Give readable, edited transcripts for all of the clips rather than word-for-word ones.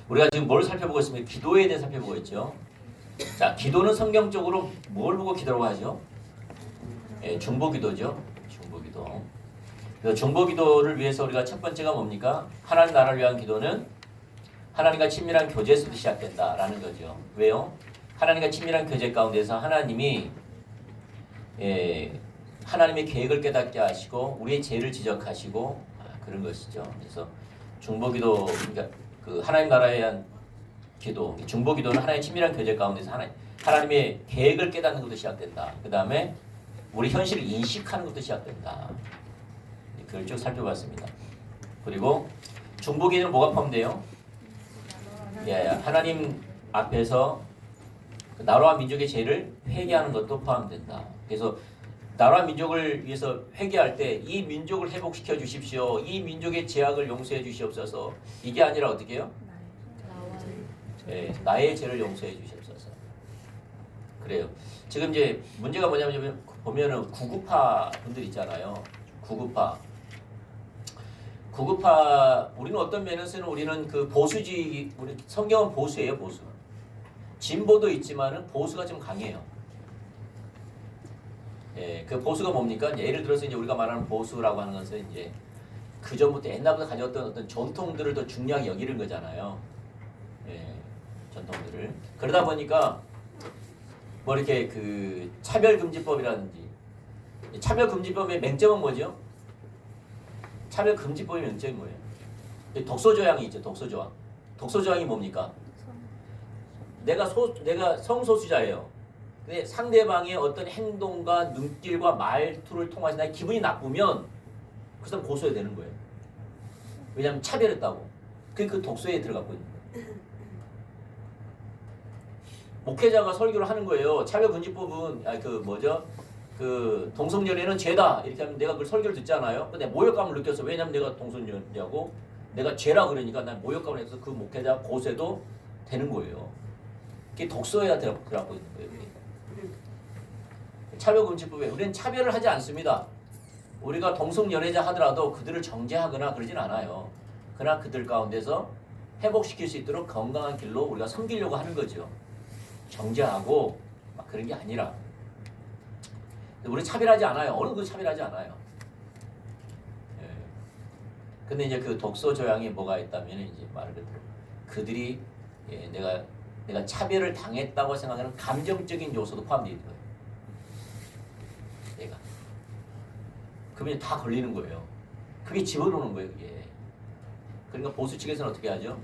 우리가 지금 뭘 살펴보고 있으면 기도에 대해 살펴보고 있죠. 자, 기도는 성경적으로 뭘 보고 기도라고 하죠? 예, 중보기도죠. 중보기도. 그래서 중보기도를 위해서 우리가 첫 번째가 뭡니까? 하나님 나라를 위한 기도는 하나님과 친밀한 교제에서부터 시작된다라는 거죠. 왜요? 하나님과 친밀한 교제 가운데서 하나님이 하나님의 계획을 깨닫게 하시고 우리의 죄를 지적하시고 그런 것이죠. 그래서 중보기도, 그러니까 그 하나님 나라에 대한 기도, 중보기도는 하나님의 친밀한 교제 가운데서 하나님의 계획을 깨닫는 것부터 시작된다. 그 다음에 우리 현실을 인식하는 것부터 시작된다. 그걸 쭉 살펴봤습니다. 그리고 중보기도는 뭐가 포함돼요? 하나님 앞에서 나라와 민족의 죄를 회개하는 것도 포함된다. 그래서 나라와 민족을 위해서 회개할 때 이 민족을 회복시켜 주십시오. 이 민족의 죄악을 용서해 주시옵소서. 이게 아니라 어떻게 해요? 나의 죄를 용서해 주시옵소서. 그래요. 지금 이제 문제가 뭐냐면 보면은 구급파 분들 있잖아요. 구급파. 우리는 어떤 면에서는 우리는 그 보수주의, 우리 성경은 보수예요, 보수. 진보도 있지만은 보수가 좀 강해요. 그 보수가 뭡니까? 예를 들어서 이제 우리가 말하는 보수라고 하는 것은 이제 그 전부터 옛날부터 가졌던 어떤 전통들을 더 중요하게 여기는 거잖아요. 전통들을. 그러다 보니까 뭐 이렇게 그 차별금지법이라든지, 차별금지법의 맹점은 뭐죠? 차별금지법의 맹점이 뭐예요? 독소조항이 있죠. 독소조항. 독소조항이 뭡니까? 내가 성소수자예요. 근데 상대방의 어떤 행동과 눈길과 말투를 통해서 나의 기분이 나쁘면 그 사람 고소해야 되는 거예요. 왜냐하면 차별했다고. 그게 그 독소에 들어가고 있는 거예요. 목회자가 설교를 하는 거예요. 차별금지법은 그 동성연애는 죄다 이렇게 하면 내가 그 설교를 듣잖아요. 근데 모욕감을 느꼈어. 왜냐하면 내가 동성연애하고 내가 죄라 그러니까 난 모욕감을 해서 그 목회자 고소해도 되는 거예요. 그게 독소에 들어가고 있는 거예요. 차별금지법에 우리는 차별을 하지 않습니다. 우리가 동성연애자 하더라도 그들을 정죄하거나 그러진 않아요. 그러나 그들 가운데서 회복시킬 수 있도록 건강한 길로 우리가 섬기려고 하는 거죠. 정죄하고 막 그런 게 아니라. 우리 차별하지 않아요. 어느 그 차별하지 않아요. 근데 이제 그 독소 조항이 뭐가 있다면 이제 말을 그대로 그들이 내가 차별을 당했다고 생각하는 감정적인 요소도 포함되어 있는 거예요. 내가. 그러면 다 걸리는 거예요. 그게 집어넣는 거예요, 그게. 그러니까 보수 측에서는 어떻게 하죠?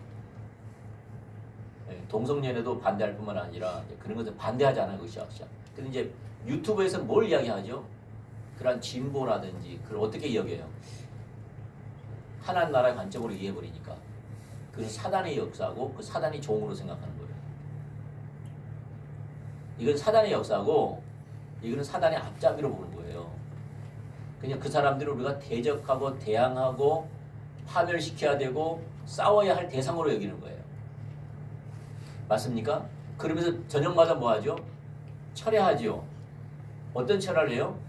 동성연애도 반대할 뿐만 아니라 그런 것을 반대하지 않아요, 그것이. 근데 이제 유튜브에서 뭘 이야기하죠? 그런 진보라든지 그걸 어떻게 여겨요? 하나님 나라의 관점으로 이해해버리니까. 그건 사단의 역사고 그 사단이 종으로 생각하는 거예요. 이건 사단의 역사고 이거는 사단의 앞잡이로 보는 거예요. 그냥 그 사람들을 우리가 대적하고 대항하고 파멸시켜야 되고 싸워야 할 대상으로 여기는 거예요. 맞습니까? 그러면서 저녁마다 뭐 하죠? 철회하죠. 어떤 철회를 해요?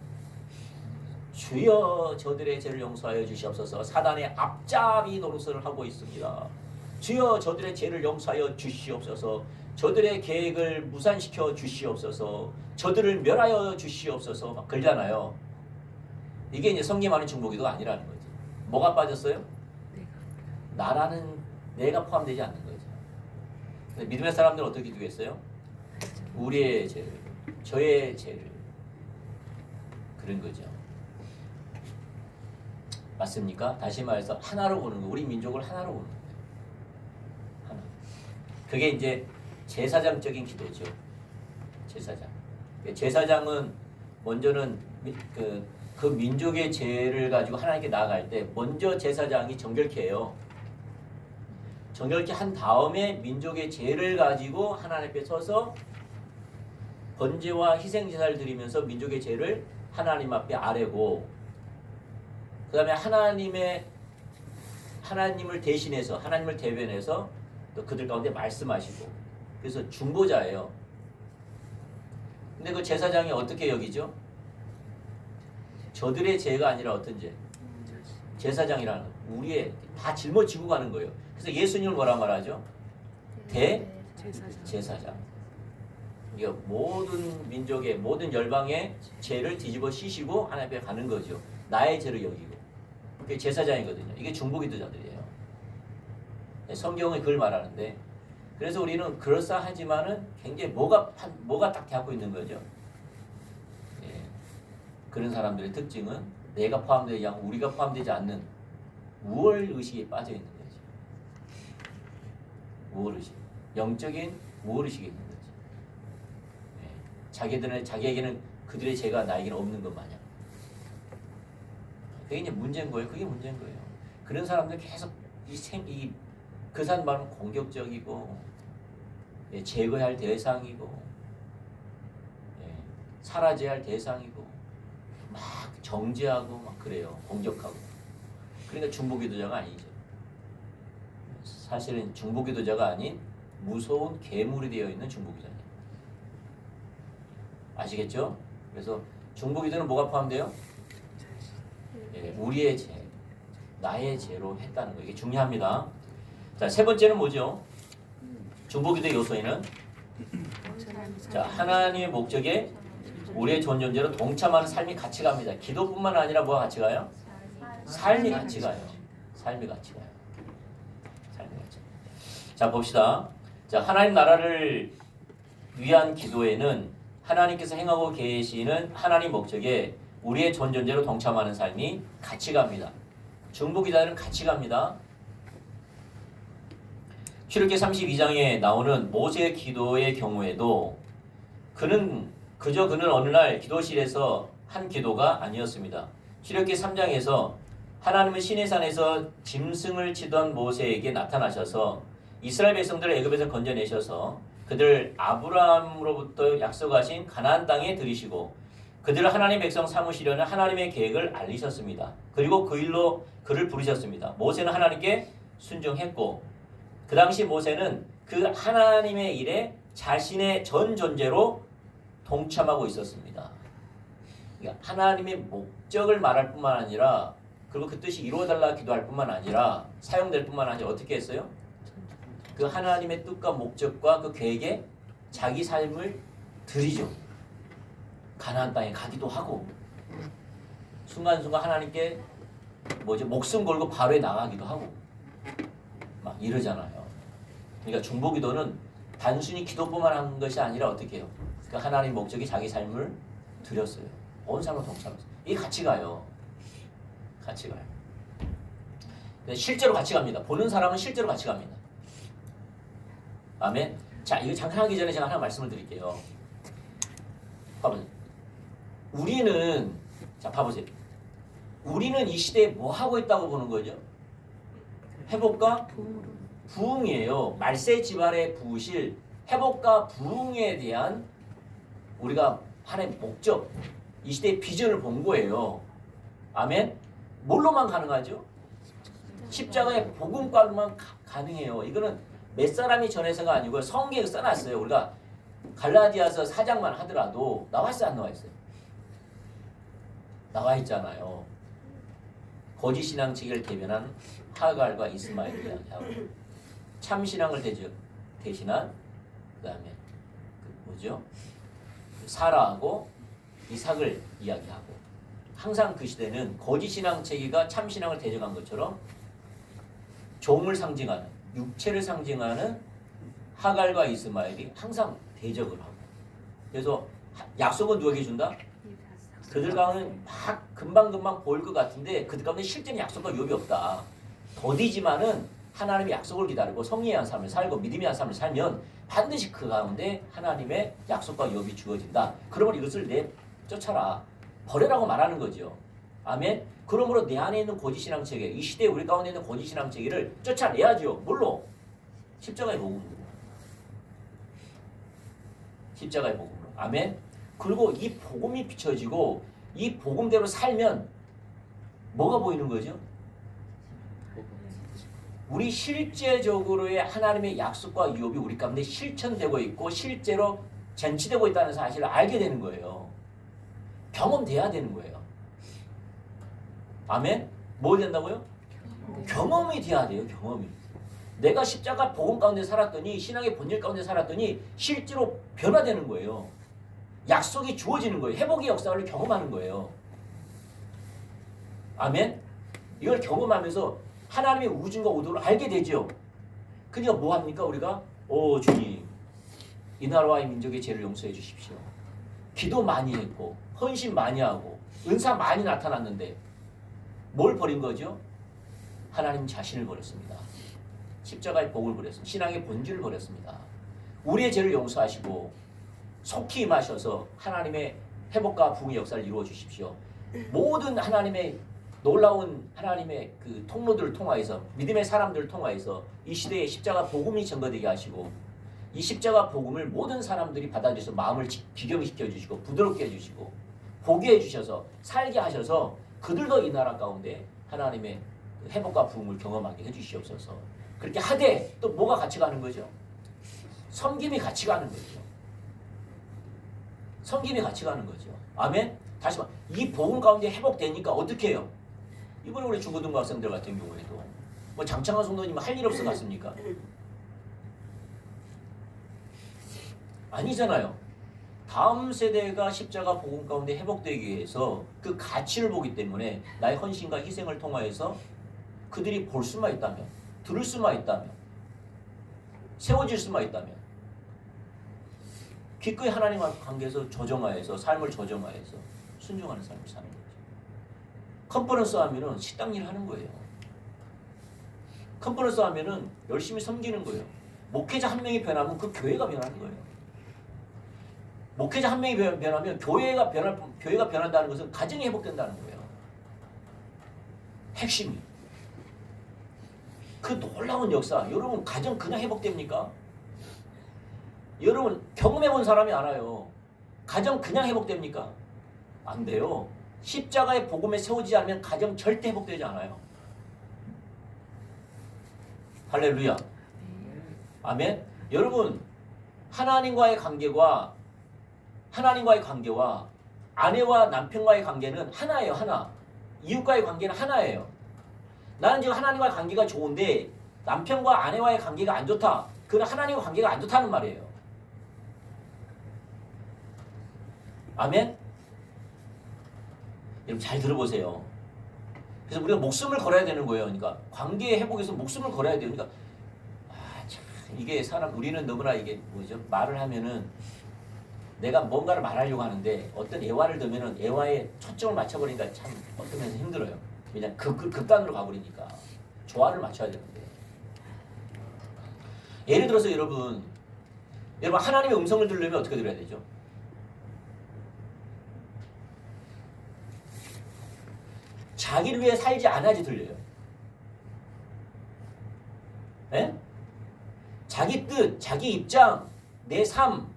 주여 저들의 죄를 용서하여 주시옵소서. 사단의 앞잡이 노릇을 하고 있습니다. 주여 저들의 죄를 용서하여 주시옵소서. 저들의 계획을 무산시켜 주시옵소서. 저들을 멸하여 주시옵소서. 막 그러잖아요. 이게 이제 성김하는 중보기도가 아니라는 거지. 뭐가 빠졌어요? 나라는 내가 포함되지 않는 거죠. 믿음의 사람들은 어떻게 기도했어요? 우리의 죄를, 저의 죄를. 그런 거죠. 맞습니까? 다시 말해서 하나로 보는 거, 우리 민족을 하나로 보는 거예요. 하나. 그게 이제 제사장적인 기도죠. 제사장. 제사장은 먼저는 그 민족의 죄를 가지고 하나님께 나아갈 때 먼저 제사장이 정결케 해요. 정결케 한 다음에 민족의 죄를 가지고 하나님 앞에 서서 번제와 희생제사를 드리면서 민족의 죄를 하나님 앞에 아뢰고, 그 다음에 하나님을 대신해서, 하나님을 대변해서 또 그들 가운데 말씀하시고, 그래서 중보자예요. 근데 그 제사장이 어떻게 여기죠? 저들의 죄가 아니라 어떤 죄? 제사장이라는 우리의 다 짊어지고 가는 거예요. 그래서 예수님을 뭐라 말하죠? 대제사장. 이게 모든 민족의 모든 열방의 죄를 뒤집어 씌시고 하나님 앞에 가는 거죠. 나의 죄를 여기고. 그게 제사장이거든요. 이게 중보기도자들이에요. 성경은 그걸 말하는데, 그래서 우리는 그럴싸하지만은 굉장히 뭐가 딱 대하고 있는 거죠. 예. 그런 사람들의 특징은 내가 포함되지 않고 우리가 포함되지 않는 우월 의식에 빠져 있는 거죠. 우월 의식, 영적인 우월 의식이 있는 거죠. 예. 자기에게는 그들의 죄가 나에게는 없는 것 마냥. 그게 이제 문제인 거예요. 그게 문제인 거예요. 그런 사람들 계속 그 사람 말은 공격적이고, 예, 제거해야 할 대상이고, 예, 사라져야 할 대상이고, 막 정죄하고 막 그래요. 공격하고. 그러니까 중보기도자가 아니죠. 사실은 중보기도자가 아닌 무서운 괴물이 되어 있는 중보기도자예요. 아시겠죠? 그래서 중보기도는 뭐가 포함돼요? 예, 우리의 죄, 나의 죄로 했다는 거. 이게 중요합니다. 자, 세 번째는 뭐죠? 중보기도의 요소에는 자, 하나님의 목적에 우리의 존재로 동참하는 삶이 같이 갑니다. 기도뿐만 아니라 뭐가 같이 가요? 삶이 같이 가요. 삶이 같이 가요. 삶이 같이 가요. 자, 봅시다. 자, 하나님 나라를 위한 기도에는 하나님께서 행하고 계시는 하나님 목적에 우리의 존재로 동참하는 삶이 같이 갑니다. 중보기도는 같이 갑니다. 출애굽기 32장에 나오는 모세의 기도의 경우에도 그는 어느 날 기도실에서 한 기도가 아니었습니다. 출애굽기 3장에서 하나님은 시내산에서 짐승을 치던 모세에게 나타나셔서 이스라엘 백성들을 애굽에서 건져내셔서 그들을 아브라함으로부터 약속하신 가나안 땅에 들이시고 그들을 하나님의 백성 삼으시려는 하나님의 계획을 알리셨습니다. 그리고 그 일로 그를 부르셨습니다. 모세는 하나님께 순종했고 그 당시 모세는 그 하나님의 일에 자신의 전 존재로 동참하고 있었습니다. 그러니까 하나님의 목적을 말할 뿐만 아니라 그리고 그 뜻이 이루어달라 기도할 뿐만 아니라 사용될 뿐만 아니라 어떻게 했어요? 그 하나님의 뜻과 목적과 그 계획에 자기 삶을 드리죠. 가나안 땅에 가기도 하고 순간순간 하나님께 목숨 걸고 바로에 나가기도 하고 막 이러잖아요. 그러니까 중보기도는 단순히 기도뿐만 한 것이 아니라 어떻게 해요? 그 하나님 목적이 자기 삶을 드렸어요. 온 삶으로 동참했어요. 이게 같이 가요. 같이 가요. 실제로 같이 갑니다. 보는 사람은 실제로 같이 갑니다. 아멘. 자, 이거 잠깐 하기 전에 제가 하나 말씀을 드릴게요. 봐보세요. 봐보세요. 우리는 이 시대에 뭐 하고 있다고 보는 거죠? 회복과 부흥이에요. 말세 집안에 부으실 회복과 부흥에 대한 우리가 하나의 목적, 이 시대의 비전을 본 거예요. 아멘. 뭘로만 가능하죠? 십자가의 복음과로만 가능해요. 이거는 몇 사람이 전해서가 아니고 성경에 써놨어요. 우리가 갈라디아서 4장만 하더라도 나와있어요, 안 나와있어요? 나와 있잖아요. 거짓 신앙체계를 대변한 하갈과 이스마엘을 이야기하고 참신앙을 대신한 그다음에 사라하고 이삭을 이야기하고 항상 그 시대는 거짓 신앙체계가 참신앙을 대적한 것처럼 종을 상징하는 육체를 상징하는 하갈과 이스마엘이 항상 대적을 하고 그래서 약속은 누구에게 준다? 그들 가운데는 막 금방금방 보일 것 같은데 그들 가운데 실제는 약속과 유업이 없다. 더디지만은 하나님의 약속을 기다리고 성리한 삶을 살고 믿음의 삶을 살면 반드시 그 가운데 하나님의 약속과 유업이 주어진다. 그러면 이것을 내쫓아라. 버려라고 말하는 거죠. 아멘. 그러므로 내 안에 있는 거짓신앙체계, 이 시대에 우리 가운데 있는 거짓신앙체계를 쫓아내야죠. 뭘로? 십자가의 복음으로. 십자가의 복음으로. 아멘. 그리고 이 복음이 비춰지고 이 복음대로 살면 뭐가 보이는 거죠? 우리 실제적으로의 하나님의 약속과 유업이 우리 가운데 실천되고 있고 실제로 쟁취되고 있다는 사실을 알게 되는 거예요. 경험돼야 되는 거예요. 아멘? 뭐 된다고요? 경험이 돼야 돼요. 경험이. 내가 십자가 복음 가운데 살았더니 신앙의 본질 가운데 살았더니 실제로 변화되는 거예요. 약속이 주어지는 거예요. 회복의 역사를 경험하는 거예요. 아멘? 이걸 경험하면서 하나님의 우중과 오도를 알게 되죠. 그러니까 뭐 합니까 우리가? 오 주님, 이 나라와 이 민족의 죄를 용서해 주십시오. 기도 많이 했고 헌신 많이 하고 은사 많이 나타났는데 뭘 버린 거죠? 하나님 자신을 버렸습니다. 십자가의 복을 버렸습니다. 신앙의 본질을 버렸습니다. 우리의 죄를 용서하시고 속히 임하셔서 하나님의 회복과 부흥의 역사를 이루어 주십시오. 모든 하나님의 놀라운 하나님의 그 통로들을 통하여서 믿음의 사람들을 통하여서 이 시대에 십자가 복음이 전거되게 하시고 이 십자가 복음을 모든 사람들이 받아들여서 마음을 기경시켜 주시고 부드럽게 해주시고 보게 해주셔서 살게 하셔서 그들도 이 나라 가운데 하나님의 회복과 부흥을 경험하게 해주시옵소서. 그렇게 하되 또 뭐가 같이 가는 거죠? 섬김이 같이 가는 거죠. 섬김이 같이 가는 거죠. 아멘? 다시 말, 이 복음 가운데 회복되니까 어떻게 해요? 이번에 우리 중고등부 학생들 같은 경우에도 뭐 장창환 성도님 할 일 없어 갔습니까? 아니잖아요. 다음 세대가 십자가 복음 가운데 회복되기 위해서 그 가치를 보기 때문에 나의 헌신과 희생을 통하여서 그들이 볼 수만 있다면, 들을 수만 있다면, 세워질 수만 있다면 기꺼이 하나님과 관계에서 조정하여서 삶을 조정하여서 순종하는 삶을 사는 거죠. 컨퍼런스 하면은 식당 일 하는 거예요. 컨퍼런스 하면은 열심히 섬기는 거예요. 목회자 한 명이 변하면 그 교회가 변하는 거예요. 목회자 한 명이 변하면 교회가 변한다는 것은 가정이 회복된다는 거예요. 핵심이. 그 놀라운 역사, 여러분 가정 그냥 회복됩니까? 여러분 경험해본 사람이 알아요. 가정 그냥 회복됩니까? 안 돼요. 십자가의 복음에 세우지 않으면 가정 절대 회복되지 않아요. 할렐루야. 아멘. 여러분 하나님과의 관계와 아내와 남편과의 관계는 하나예요. 하나. 이웃과의 관계는 하나예요. 나는 지금 하나님과의 관계가 좋은데 남편과 아내와의 관계가 안 좋다. 그건 하나님과 관계가 안 좋다는 말이에요. 아멘? 여러분 잘 들어보세요. 그래서 우리가 목숨을 걸어야 되는 거예요. 그러니까 관계 회복에서 목숨을 걸어야 돼요. 그러니까 참 이게 우리는 너무나 이게 뭐죠? 말을 하면은 내가 뭔가를 말하려고 하는데 어떤 애화를 들면은 애화에 초점을 맞춰버리니까 참 어떤 면에서 힘들어요. 왜냐면 극단으로 가버리니까 조화를 맞춰야 되는데. 예를 들어서 여러분 하나님의 음성을 들으려면 어떻게 들어야 되죠? 자기를 위해 살지 않아야지 들려요. 네? 자기 뜻, 자기 입장, 내 삶,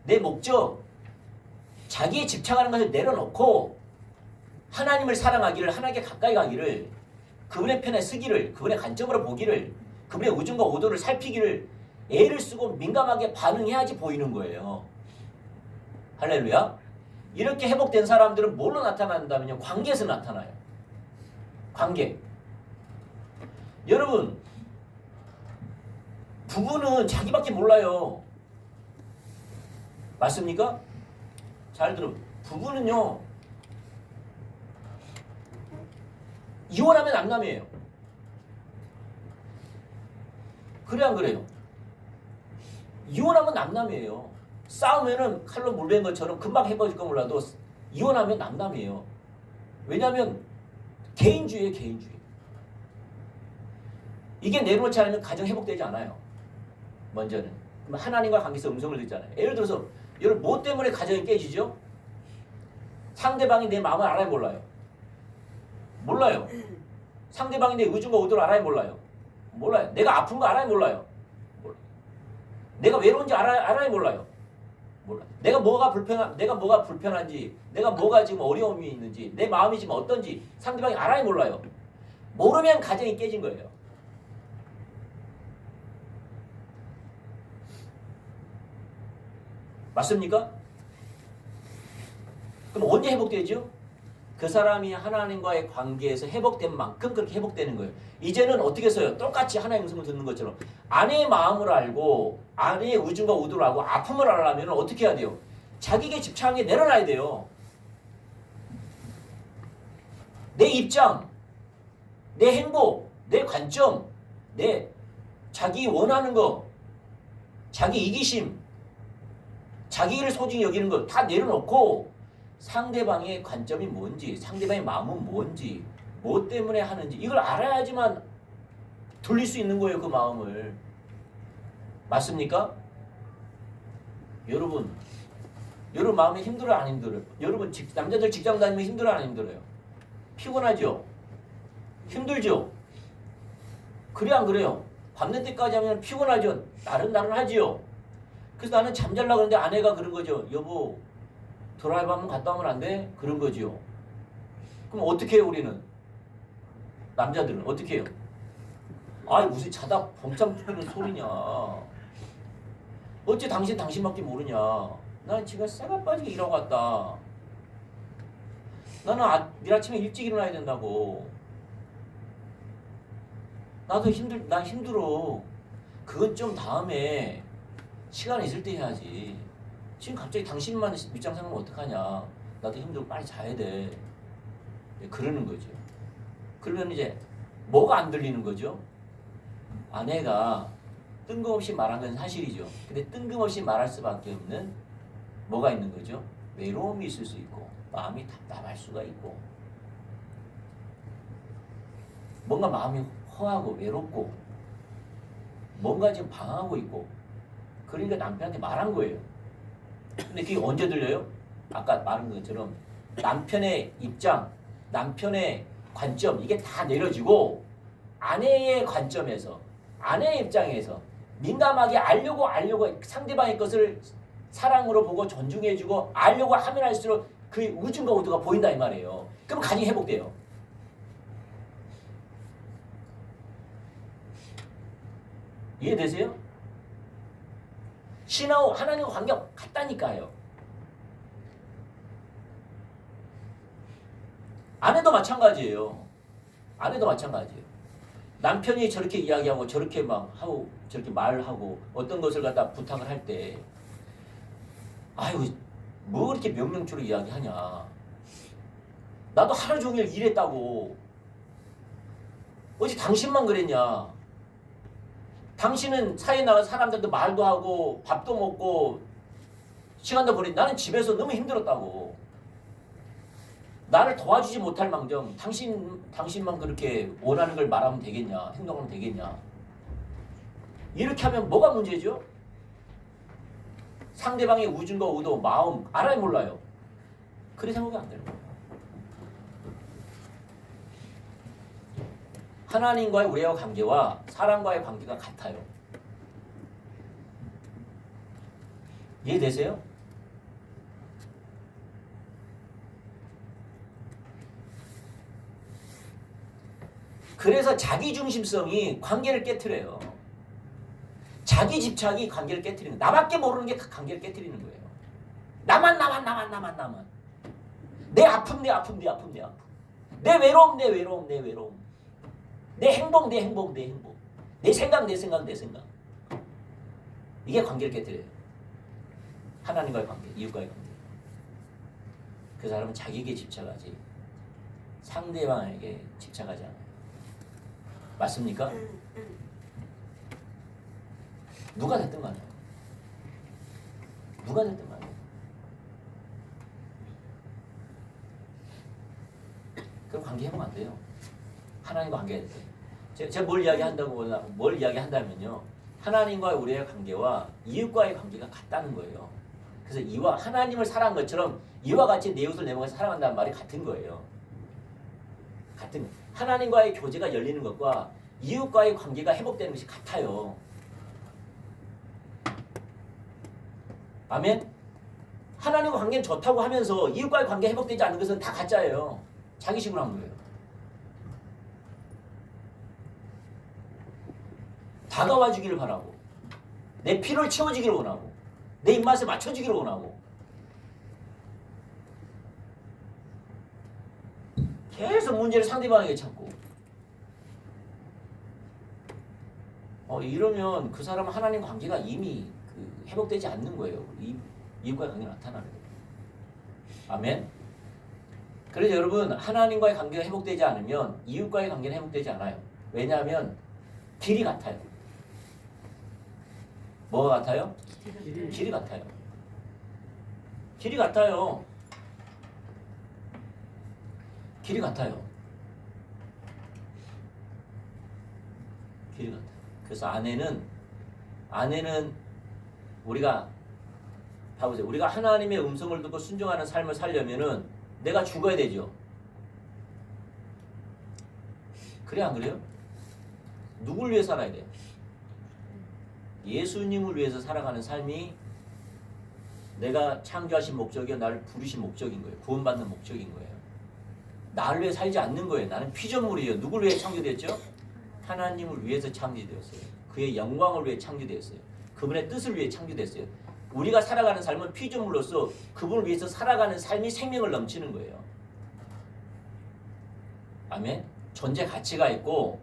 내 목적, 자기에 집착하는 것을 내려놓고 하나님을 사랑하기를, 하나님께 가까이 가기를, 그분의 편에 서기를, 그분의 관점으로 보기를, 그분의 우중과 오도를 살피기를 애를 쓰고 민감하게 반응해야지 보이는 거예요. 할렐루야. 이렇게 회복된 사람들은 뭘로 나타난다면요? 관계에서 나타나요. 관계. 여러분 부부는 자기밖에 몰라요. 맞습니까? 잘 들어. 부부는요 이혼하면 남남이에요. 그래 안 그래요? 이혼하면 남남이에요. 싸우면은 칼로 물베는 것처럼 금방 헤어질까 몰라도 이혼하면 남남이에요. 왜냐하면 개인주의예요. 개인주의. 이게 내려놓지 않으면 가정 회복되지 않아요. 먼저는. 그럼 하나님과 관계에서 음성을 듣잖아요. 예를 들어서 여러분 뭐 때문에 가정이 깨지죠? 상대방이 내 마음을 알아요 몰라요? 몰라요. 상대방이 내 의중과 의도를 알아요 몰라요? 몰라요. 내가 아픈 거 알아요 몰라요? 몰라요. 내가 외로운지 알아요 몰라요? 몰라요. 내가 뭐가 불편한지, 내가 뭐가 지금 어려움이 있는지, 내 마음이 지금 어떤지 상대방이 알아요 몰라요? 모르면 가정이 깨진 거예요. 맞습니까? 그럼 언제 회복되죠? 그 사람이 하나님과의 관계에서 회복된 만큼 그렇게 회복되는 거예요. 이제는 어떻게 써요? 똑같이 하나님의 음성을 듣는 것처럼 아내의 마음을 알고 아내의 의중과 의도를 알고 아픔을 알려면 어떻게 해야 돼요? 자기에게 집착한 게 내려놔야 돼요. 내 입장, 내 행복, 내 관점, 내 자기 원하는 거, 자기 이기심, 자기를 소중히 여기는 거 다 내려놓고 상대방의 관점이 뭔지, 상대방의 마음은 뭔지, 뭐 때문에 하는지 이걸 알아야지만 돌릴 수 있는 거예요. 그 마음을. 맞습니까? 여러분 마음이 힘들어요? 안 힘들어요? 여러분 남자들 직장 다니면 힘들어요? 안 힘들어요? 피곤하죠? 힘들죠? 그래 안 그래요? 밤늦 때까지 하면 피곤하죠? 나른나른하지요? 그래서 나는 잠자려고 그러는데 아내가 그런 거죠. 여보 드라이브 한번 갔다 오면 안 돼? 그런 거지요. 그럼 어떻게 해요 우리는? 남자들은 어떻게 해요? 아이 무슨 자다 범참 뜨는 소리냐. 어째 당신밖에 모르냐. 나는 지금 쇠가 빠지게 일하고 왔다. 나는 내일 아침에 일찍 일어나야 된다고. 난 힘들어. 그건 좀 다음에 시간 있을 때 해야지. 지금 갑자기 당신만 밑장 생각하면 어떡하냐. 나도 힘들고 빨리 자야 돼. 그러는 거죠. 그러면 이제 뭐가 안 들리는 거죠? 아내가 뜬금없이 말한 건 사실이죠. 근데 뜬금없이 말할 수밖에 없는 뭐가 있는 거죠? 외로움이 있을 수 있고 마음이 답답할 수가 있고 뭔가 마음이 허하고 외롭고 뭔가 지금 방황하고 있고 그러니까 남편한테 말한 거예요. 근데 그게 언제 들려요? 아까 말한 것처럼 남편의 입장, 남편의 관점 이게 다 내려지고 아내의 관점에서 아내의 입장에서 민감하게 알려고 상대방의 것을 사랑으로 보고 존중해주고 알려고 하면 할수록 그 의중과 의도가 보인다 이 말이에요. 그럼 가정이 회복돼요. 이해되세요? 신하고 하나님과 관계가 같다니까요. 아내도 마찬가지예요. 아내도 마찬가지예요. 남편이 저렇게 이야기하고 저렇게 막 하고 저렇게 말하고 어떤 것을 갖다 부탁을 할 때 아유 뭐 그렇게 명령처럼 이야기하냐. 나도 하루 종일 일했다고. 어찌 당신만 그랬냐. 당신은 사회에 나가 사람들도 말도 하고 밥도 먹고 시간도 보내. 나는 집에서 너무 힘들었다고. 나를 도와주지 못할 망정 당신만 그렇게 원하는 걸 말하면 되겠냐. 행동하면 되겠냐. 이렇게 하면 뭐가 문제죠? 상대방의 우중과 의도, 마음 알아야 몰라요. 그래 생각이 안 되는 거예요. 하나님과의 우리의 관계와 사람과의 관계가 같아요. 이해되세요? 그래서 자기중심성이 관계를 깨트려요. 자기 집착이 관계를 깨트리는 거예요. 나밖에 모르는 게 관계를 깨트리는 거예요. 나만. 내 아픔. 내 외로움. 내 행복. 내 생각. 이게 관계를 깨트려요. 하나님과의 관계, 이웃과의 관계. 그 사람은 자기에게 집착하지 상대방에게 집착하지 않아요. 맞습니까? 누가 됐든 간에 그럼 관계 회복 안 돼요. 하나님과 관계해야 돼요. 제가 뭘 이야기한다면요. 하나님과 우리의 관계와 이웃과의 관계가 같다는 거예요. 그래서 하나님을 사랑한 것처럼 이와 같이 내 이웃을 내 몸을 사랑한다는 말이 같은 거예요. 하나님과의 교제가 열리는 것과 이웃과의 관계가 회복되는 것이 같아요. 아멘? 하나님과 관계는 좋다고 하면서 이웃과의 관계 회복되지 않는 것은 다 가짜예요. 자기식으로 한 거예요. 다가와 주기를 바라고 내 필요를 채워주기를 원하고 내 입맛에 맞춰주기를 원하고 계속 문제를 상대방에게 찾고. 이러면 그 사람은 하나님 관계가 이미 회복되지 않는 거예요. 이웃과의 관계가 나타나는 거예요. 아멘. 그래서 여러분 하나님과의 관계가 회복되지 않으면 이웃과의 관계는 회복되지 않아요. 왜냐하면 길이 같아요. 뭐가 같아요? 길이 같아요. 길이 같아요. 길이 같아요. 길이 같아요. 그래서 아내는 우리가 봐보세요. 우리가 하나님의 음성을 듣고 순종하는 삶을 살려면은 내가 죽어야 되죠. 그래 안 그래요? 누굴 위해 살아야 돼요? 예수님을 위해서 살아가는 삶이 내가 창조하신 목적이요 나를 부르신 목적인 거예요. 구원받는 목적인 거예요. 나를 위해 살지 않는 거예요. 나는 피조물이에요. 누굴 위해 창조됐죠? 하나님을 위해서 창조되었어요. 그의 영광을 위해 창조되었어요. 그분의 뜻을 위해 창조됐어요. 우리가 살아가는 삶은 피조물로서 그분을 위해서 살아가는 삶이 생명을 넘치는 거예요. 아멘. 존재 가치가 있고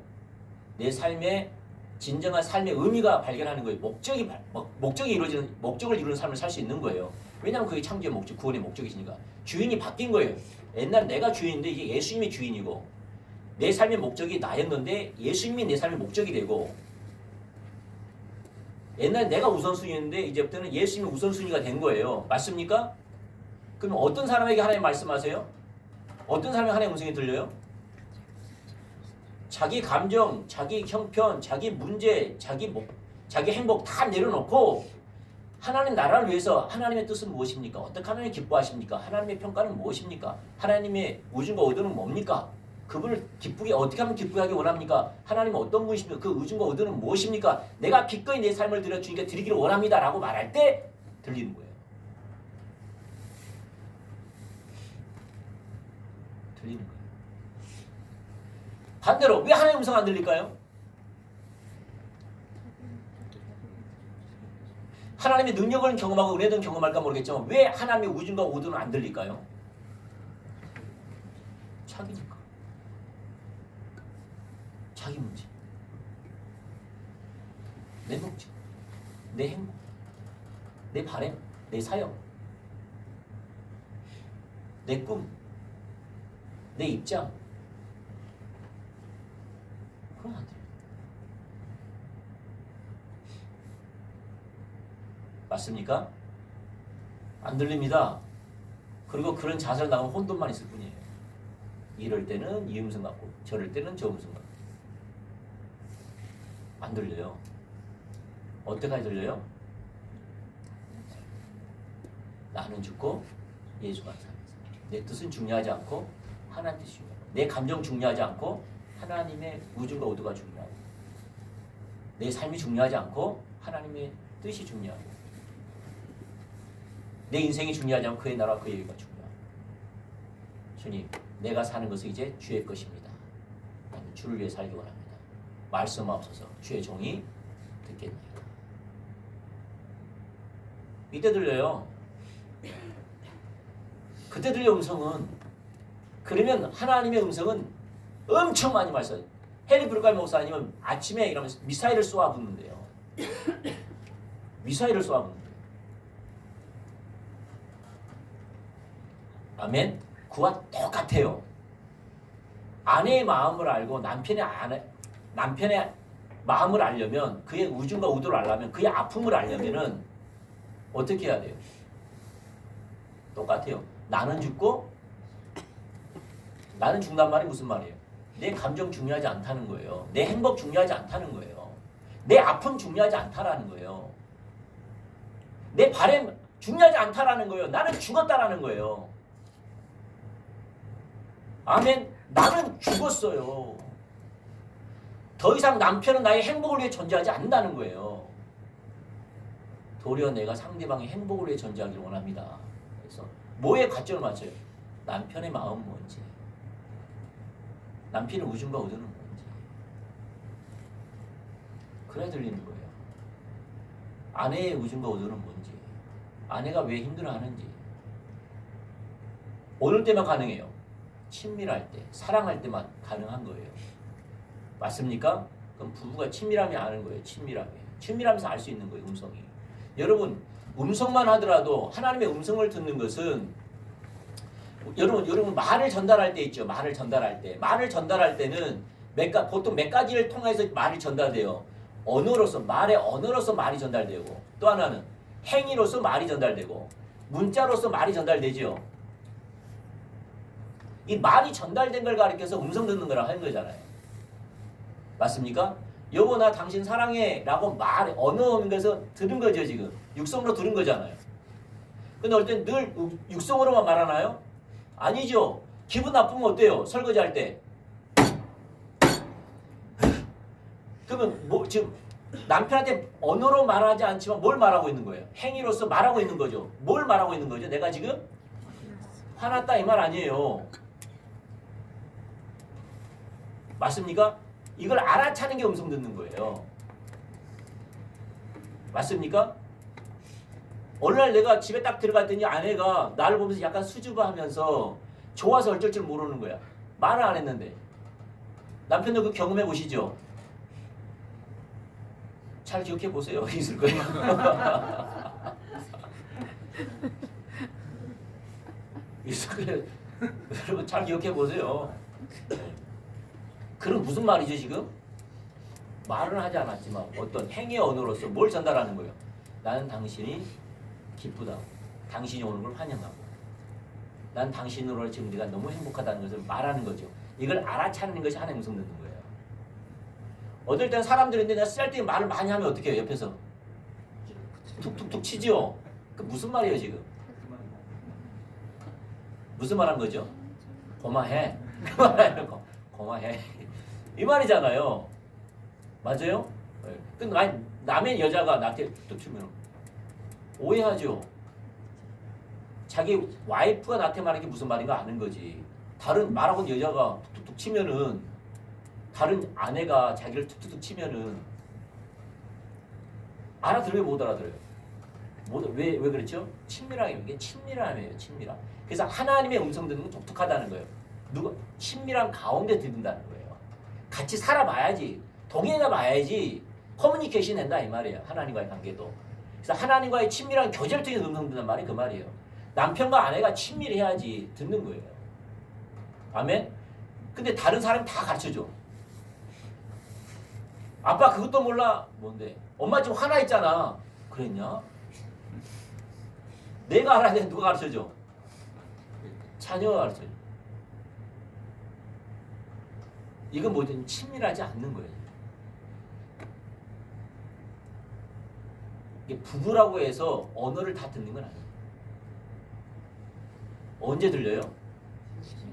내 삶에 진정한 삶의 의미가 발견하는 거예요. 목적을 이루는 삶을 살 수 있는 거예요. 왜냐하면 그게 창조의 목적, 구원의 목적이시니까. 주인이 바뀐 거예요. 옛날 내가 주인인데 이제 예수님이 주인이고 내 삶의 목적이 나였는데 예수님이 내 삶의 목적이 되고 옛날 내가 우선순위였는데 이제부터는 예수님이 우선순위가 된 거예요. 맞습니까? 그럼 어떤 사람에게 하나님 말씀하세요? 어떤 사람에게 하나님 음성이 들려요? 자기 감정, 자기 형편, 자기 문제, 자기 행복 다 내려놓고 하나님 나라를 위해서 하나님의 뜻은 무엇입니까? 어떻게 하나님 기뻐하십니까? 하나님의 평가는 무엇입니까? 하나님의 의중과 의도는 뭡니까? 그분을 어떻게 하면 기쁘게 하기 원합니까? 하나님은 어떤 분이십니까? 그 의중과 의도는 무엇입니까? 내가 기꺼이 내 삶을 드려 주니까 드리기를 원합니다 라고 말할 때 들리는 거예요. 들리는 거예요. 반대로 왜 하나님의 음성 안 들릴까요? 하나님의 능력을 경험하고 은혜든 경험할까 모르겠지만 왜 하나님의 의중과 의도는 안 들릴까요? 자기니까. 자기 문제. 내 목적. 내 행복. 내 바람. 내 사역. 내 꿈. 내 입장. 그건 안 돼요. 맞습니까? 안 들립니다. 그리고 그런 자세로 나가면 혼돈만 있을 뿐이에요. 이럴 때는 이 음성 같고 저럴 때는 저 음성 같고 안 들려요. 어떻게까지 들려요? 나는 죽고 예수가 살아서 내 뜻은 중요하지 않고 하나님 뜻이 중요하고 내 감정 중요하지 않고 하나님의 의중과 의도가 중요하고 내 삶이 중요하지 않고 하나님의 뜻이 중요하고 내 인생이 중요하지 않고 그의 나라와 그의 의가 중요하고 주님 내가 사는 것은 이제 주의 것입니다. 나는 주를 위해 살기 원합니다. 말씀하옵소서 주의 종이 듣겠나이다. 이때 들려요. 그때 들려 음성은 그러면 하나님의 음성은 엄청 많이 말씀해요. 해리 브루카이 목사님은 아침에 이러면 미사일을 쏘아 붓는데요. 미사일을 쏘아 붓는데요. 아멘. 그와 똑같아요. 아내의 마음을 알고 남편의 마음을 알려면 그의 의중과 의도를 알려면 그의 아픔을 알려면은 어떻게 해야 돼요? 똑같아요. 나는 죽고 나는 죽단 말이 무슨 말이에요? 내 감정 중요하지 않다는 거예요. 내 행복 중요하지 않다는 거예요. 내 아픔 중요하지 않다라는 거예요. 내 바람 중요하지 않다라는 거예요. 나는 죽었다라는 거예요. 아멘. 나는 죽었어요. 더 이상 남편은 나의 행복을 위해 존재하지 않는다는 거예요. 도리어 내가 상대방의 행복을 위해 존재하기를 원합니다. 그래서 뭐에 가점을 맞춰요? 남편의 마음은 뭔지, 남편의 의중과 의도는 뭔지. 그래야 들리는 거예요. 아내의 의중과 의도는 뭔지, 아내가 왜 힘들어하는지. 오늘 때만 가능해요. 친밀할 때, 사랑할 때만 가능한 거예요. 맞습니까? 그럼 부부가 친밀함이 아는 거예요. 친밀함이. 친밀하면서 알 수 있는 거예요. 음성이. 여러분 음성만 하더라도 하나님의 음성을 듣는 것은 여러분 말을 전달할 때 있죠. 말을 전달할 때. 말을 전달할 때는 보통 몇 가지를 통해서 말이 전달돼요. 언어로서 말의 언어로서 말이 전달되고 또 하나는 행위로서 말이 전달되고 문자로서 말이 전달되죠. 이 말이 전달된 걸 가리켜서 음성 듣는 거라고 하는 거잖아요. 맞습니까? 여보 나 당신 사랑해 라고 언어인 것에서 들은 거죠. 지금 육성으로 들은 거잖아요. 근데 어떨 땐 늘 육성으로만 말하나요? 아니죠. 기분 나쁘면 어때요? 설거지 할 때. 그러면 지금 남편한테 언어로 말하지 않지만 뭘 말하고 있는 거예요? 행위로서 말하고 있는 거죠. 뭘 말하고 있는 거죠? 내가 지금 화났다 이 말 아니에요. 맞습니까? 이걸 알아차는 게 음성 듣는 거예요. 맞습니까? 어느 날 내가 집에 딱 들어갔더니 아내가 나를 보면서 약간 수줍어하면서 좋아서 어쩔 줄 모르는 거야. 말을 안 했는데. 남편도 그 경험해 보시죠? 잘 기억해 보세요. 있을 거예요. 있을 거예요. 여러분 잘 기억해 보세요. 그럼 무슨 말이죠 지금? 말은 하지 않았지만 어떤 행위의 언어로서 뭘 전달하는 거예요? 나는 당신이 기쁘다. 당신이 오는 걸 환영하고 난 당신으로 지금 네가 너무 행복하다는 것을 말하는 거죠. 이걸 알아차리는 것이 하나의 음성 듣는 거예요. 어떨 땐 사람들인데 내가 쓸데없는 말을 많이 하면 어떻게 해요? 옆에서 툭툭툭 치죠. 그 무슨 말이에요 지금? 무슨 말 한 거죠? 고마해. 그 말이에요. 고마해. 이 말이잖아요. 맞아요? 근데 남의 여자가 나한테 툭 치면 오해하죠. 자기 와이프가 나한테 말하는 게 무슨 말인가 아는 거지. 다른 말하고 있는 여자가 툭툭툭 치면은 다른 아내가 자기를 툭툭툭 치면은 알아들어요, 못 알아들어요? 왜 그랬죠? 친밀함이에요. 이게 친밀함이에요, 친밀함. 그래서 하나님의 음성 듣는 건 독특하다는 거예요. 친밀함 가운데 듣는다는 거예요. 같이 살아봐야지, 동행해 봐야지 커뮤니케이션 된다 이 말이에요. 하나님과의 관계도. 그래서 하나님과의 친밀한 교제를 통해서 음성 듣는 말이 그 말이에요. 남편과 아내가 친밀해야지 듣는 거예요. 아멘? 근데 다른 사람이 다 가르쳐줘. 아빠 그것도 몰라? 뭔데? 엄마 지금 화나 있잖아. 그랬냐? 내가 알아야 돼. 누가 가르쳐줘? 자녀가 가르쳐줘. 이건 뭐든 친밀하지 않는 거예요. 이게 부부라고 해서 언어를 다 듣는 건 아니에요. 언제 들려요?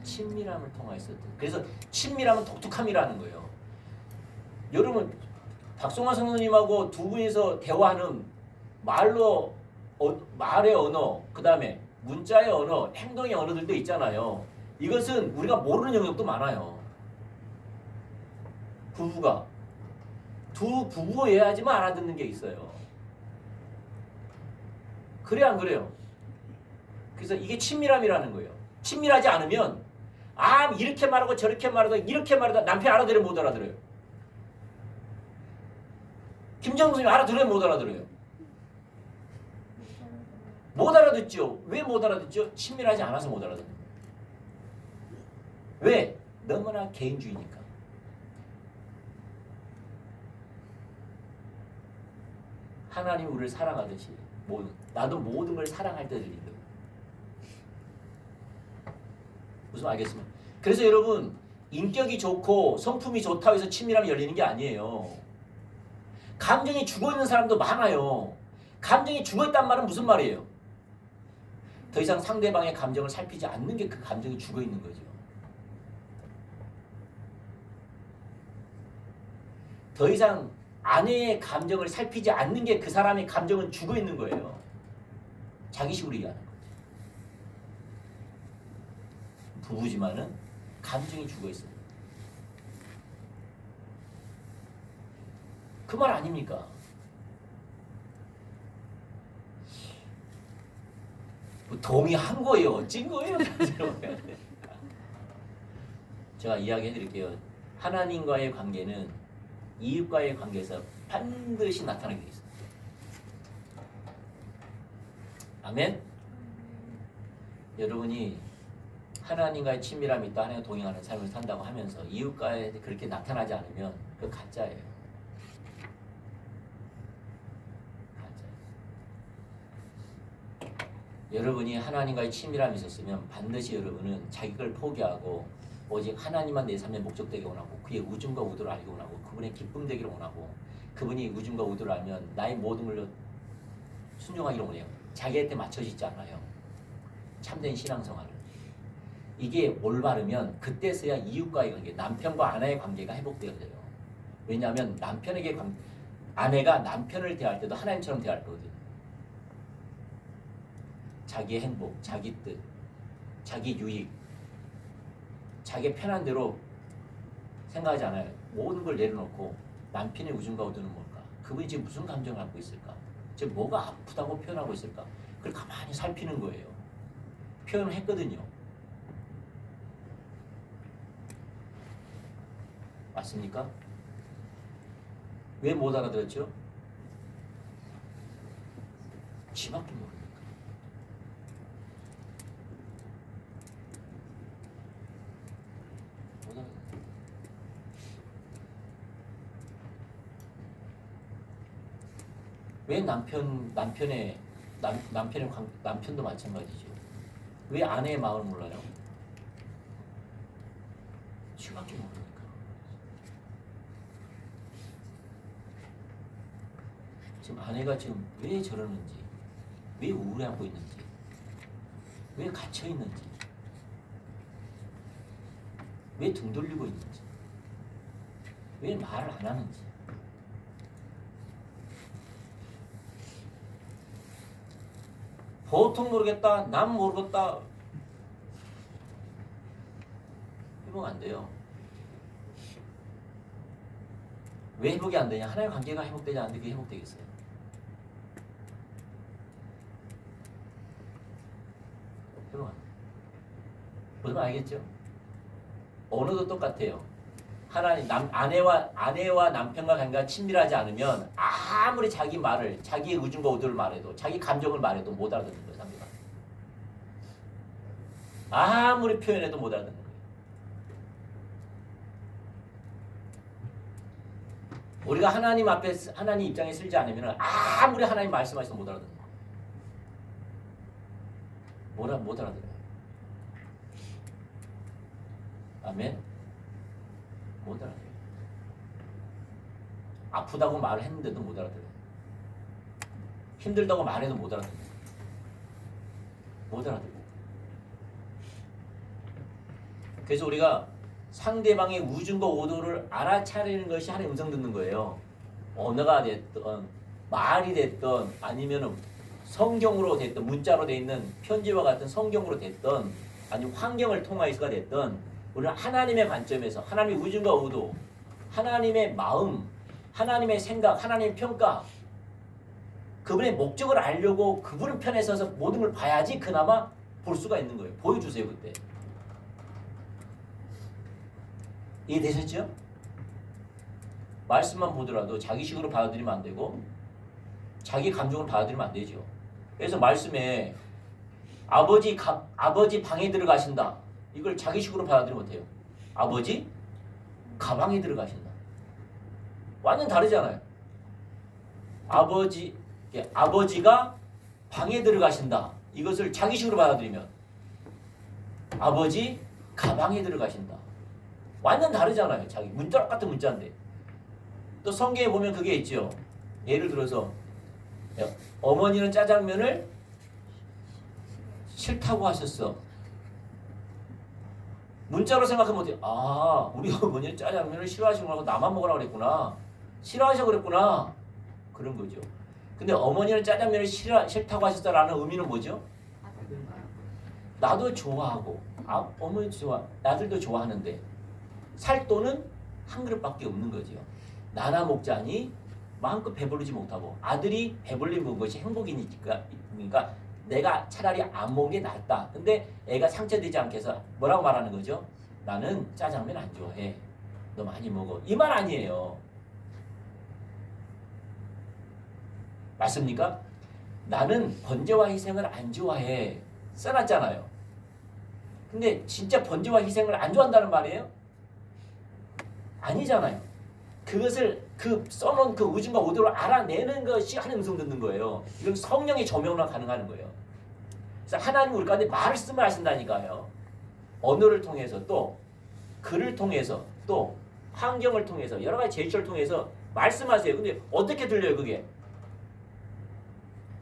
친밀함을 통해서. 그래서 친밀함은 독특함이라는 거예요. 여러분 박송환 성도님하고 두 분이서 대화하는 말의 언어, 그 다음에 문자의 언어, 행동의 언어들도 있잖아요. 이것은 우리가 모르는 영역도 많아요. 두 부부여야지만 알아듣는 게 있어요. 그래 안 그래요? 그래서 이게 친밀함이라는 거예요. 친밀하지 않으면 이렇게 말하고 저렇게 말하다 이렇게 말하다 남편 알아들어요 못 알아들어요? 김정수 님 알아들어요 못 알아들어요? 못 알아듣죠. 왜 못 알아듣죠? 친밀하지 않아서 못 알아듣는 거예요. 왜? 너무나 개인주의니까. 하나님 우리를 사랑하듯이 나도 모든 걸 사랑할 때 드린다. 무슨 알겠습니까? 그래서 여러분 인격이 좋고 성품이 좋다고 해서 친밀함이 열리는 게 아니에요. 감정이 죽어있는 사람도 많아요. 감정이 죽어있단 말은 무슨 말이에요? 더 이상 상대방의 감정을 살피지 않는 게 그 감정이 죽어있는 거죠. 더 이상 아내의 감정을 살피지 않는 게 그 사람의 감정은 죽어있는 거예요. 자기식으로 얘기하는 거죠. 부부지만은 감정이 죽어있어요. 그 말 아닙니까? 뭐 동의한 거예요? 어찐 거예요? 제가 이야기해 드릴게요. 하나님과의 관계는 이웃과의 관계에서 반드시 나타나게 돼 있어요. 아멘. 여러분이 하나님과의 친밀함이 있다, 하나님과 동행하는 삶을 산다고 하면서 이웃과에 그렇게 나타나지 않으면 그 가짜예요. 가짜예요. 여러분이 하나님과의 친밀함이 있었으면 반드시 여러분은 자기 걸 포기하고 오직 하나님만 내 삶의 목적 되기 원하고 그의 우중과 우도를 알기 원하고 그분의 기쁨 되기를 원하고 그분이 우중과 우도를 알면 나의 모든 걸로 순종하기를 원해요. 자기한테 맞춰지지 않아요. 참된 신앙생활은. 이게 올바르면 그때서야 이웃과의 관계, 남편과 아내의 관계가 회복되어야 돼요. 왜냐하면 아내가 남편을 대할 때도 하나님처럼 대할 거거든요. 자기의 행복, 자기 뜻, 자기 유익, 자기 편한 대로 생각하지 않아요. 모든 걸 내려놓고 남편의 우중과 우도는 뭘까? 그분이 지금 무슨 감정을 갖고 있을까? 지금 뭐가 아프다고 표현하고 있을까? 그걸 가만히 살피는 거예요. 표현을 했거든요. 맞습니까? 왜 못 알아들었죠? 지밖에 모르니까. 못 알아들었어요. 왜 남편도 마찬가지죠. 왜 아내의 마음을 몰라요? 지밖에 모르니까. 지금 아내가 지금 왜 저러는지, 왜 우울해하고 있는지, 왜 갇혀 있는지, 왜 등 돌리고 있는지, 왜 말을 안 하는지. 보통 모르겠다, 남 모르겠다. 회복 안 돼요. 왜 회복이 안 되냐? 하나님의 관계가 회복되지 않는데 그게 회복되겠어요? 회복 안 돼요. 보시면 알겠죠? 언어도 똑같아요. 하나님 아내와 남편과 관계가 친밀하지 않으면 아무리 자기 말을 자기의 의중과 의도를 말해도 자기 감정을 말해도 못 알아듣는 거예요. 상대방. 아무리 표현해도 못 알아듣는 거예요. 우리가 하나님 앞에 하나님 입장에 서지 않으면 아무리 하나님 말씀하셔도 못 알아듣는 거예요. 못 알아들어요. 아멘. 못 알아들어요. 아프다고 말을 했는데도 못 알아들어요. 힘들다고 말해도 못 알아들어요. 못 알아들어요. 그래서 우리가 상대방의 우중과 오도를 알아차리는 것이 하나님의 음성 듣는 거예요. 언어가 됐든 말이 됐든 아니면 성경으로 됐든 문자로 돼 있는 편지와 같은 성경으로 됐든 아니면 환경을 통하여서가 됐든 우리는 하나님의 관점에서 하나님의 우중과 오도, 하나님의 마음, 하나님의 생각, 하나님의 평가, 그분의 목적을 알려고 그분의 편에 서서 모든 걸 봐야지 그나마 볼 수가 있는 거예요. 보여주세요 그때. 이해되셨죠? 말씀만 보더라도 자기식으로 받아들이면 안 되고 자기 감정을 받아들이면 안 되죠. 그래서 말씀에 아버지 방에 들어가신다. 이걸 자기식으로 받아들이면 못해요. 아버지 가방에 들어가신다. 완전 다르잖아요. 아버지가 방에 들어가신다. 이것을 자기식으로 받아들이면 아버지 가방에 들어가신다. 완전 다르잖아요. 자기 문자 똑같은 문자인데. 또 성경에 보면 그게 있죠. 예를 들어서 어머니는 짜장면을 싫다고 하셨어. 문자로 생각하면 어때요? 아, 우리 어머니는 짜장면을 싫어하시는 거라고 나만 먹으라고 그랬구나. 싫어하셔서 그랬구나. 그런 거죠. 근데 어머니는 짜장면을 싫다고 하셨다라는 의미는 뭐죠? 나도 좋아하고 어머니도 좋아, 나들도 좋아하는데 살도는 한 그릇밖에 없는 거죠. 나나 먹자니 마음껏 배부르지 못하고 아들이 배불리 먹은 것이 행복이니까 그러니까 내가 차라리 안 먹은 게 낫다. 근데 애가 상처되지 않게 해서 뭐라고 말하는 거죠? 나는 짜장면 안 좋아해. 너 많이 먹어. 이 말 아니에요. 맞습니까? 나는 번제와 희생을 안 좋아해. 써놨잖아요. 근데 진짜 번제와 희생을 안 좋아한다는 말이에요? 아니잖아요. 그것을 그 써놓은 그 우중과 오도를 알아내는 것이 하나님 음성 듣는 거예요. 이건 성령의 조명으로 가능한 거예요. 그래서 하나님 우리 가운데 말씀을 하신다니까요. 언어를 통해서 또 글을 통해서 또 환경을 통해서 여러 가지 제스처를 통해서 말씀하세요. 근데 어떻게 들려요 그게?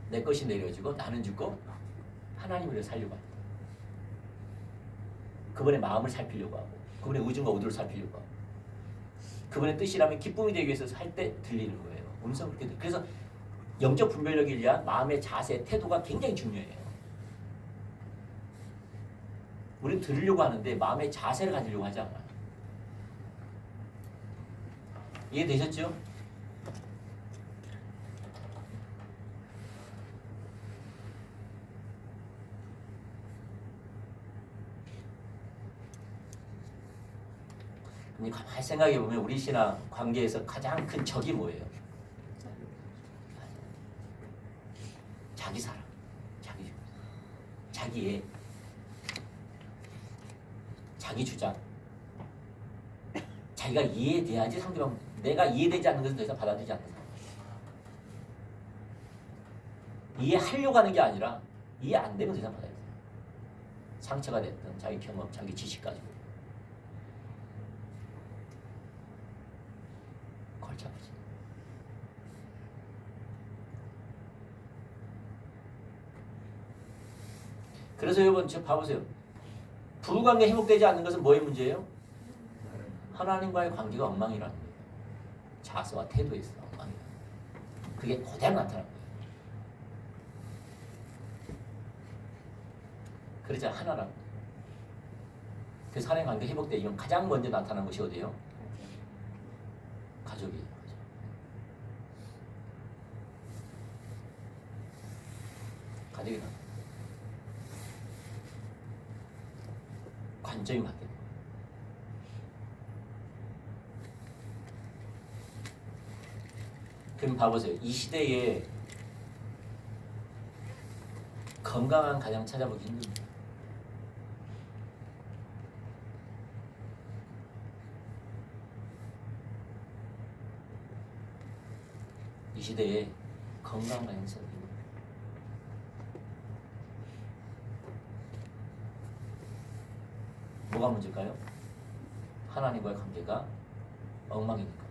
내 것이 내려지고 나는 죽고 하나님을 살려고 합니다. 그분의 마음을 살피려고 하고 그분의 우중과 오도를 살피려고 하고 그분의 뜻이라면 기쁨이 되기 위해서 할 때 들리는 거예요. 음성을 그렇게 들려요. 그래서 영적 분별력을 위한 마음의 자세, 태도가 굉장히 중요해요. 우리는 들으려고 하는데 마음의 자세를 가지려고 하지 않아요. 이해되셨죠? 근데 가만히 생각해 보면 우리 신앙 관계에서 가장 큰 적이 뭐예요? 자기 사랑, 자기의 자기 주장, 자기가 이해돼야지 상대방 내가 이해되지 않는 것은 더 이상 받아들이지 않는 사람. 이해하려고 하는 게 아니라 이해 안 되면 더 이상 받아들이지 않아요. 상처가 됐든 자기 경험, 자기 지식 가지고 걸쳐 보지. 그래서 여러분 저 봐보세요. 부부관계 회복되지 않는 것은 뭐의 문제예요? 하나님과의 관계가 엉망이라는 거예요. 자세와 태도에 있어 엉망이야. 그게 그대로 나타난 거예요. 그러자 하나라고. 그래서 하나님 관계 회복되면 가장 먼저 나타난 것이 어디예요? 가족이에요. 가족이 나타나. 관점이 바뀌는 거예요. 그럼 봐보세요. 이 시대에 건강한 가정 찾아보기 힘듭니다. 이 시대에 건강한 가정 찾아보기 힘듭니다. 뭐가 문제일까요? 하나님과의 관계가 엉망이니까.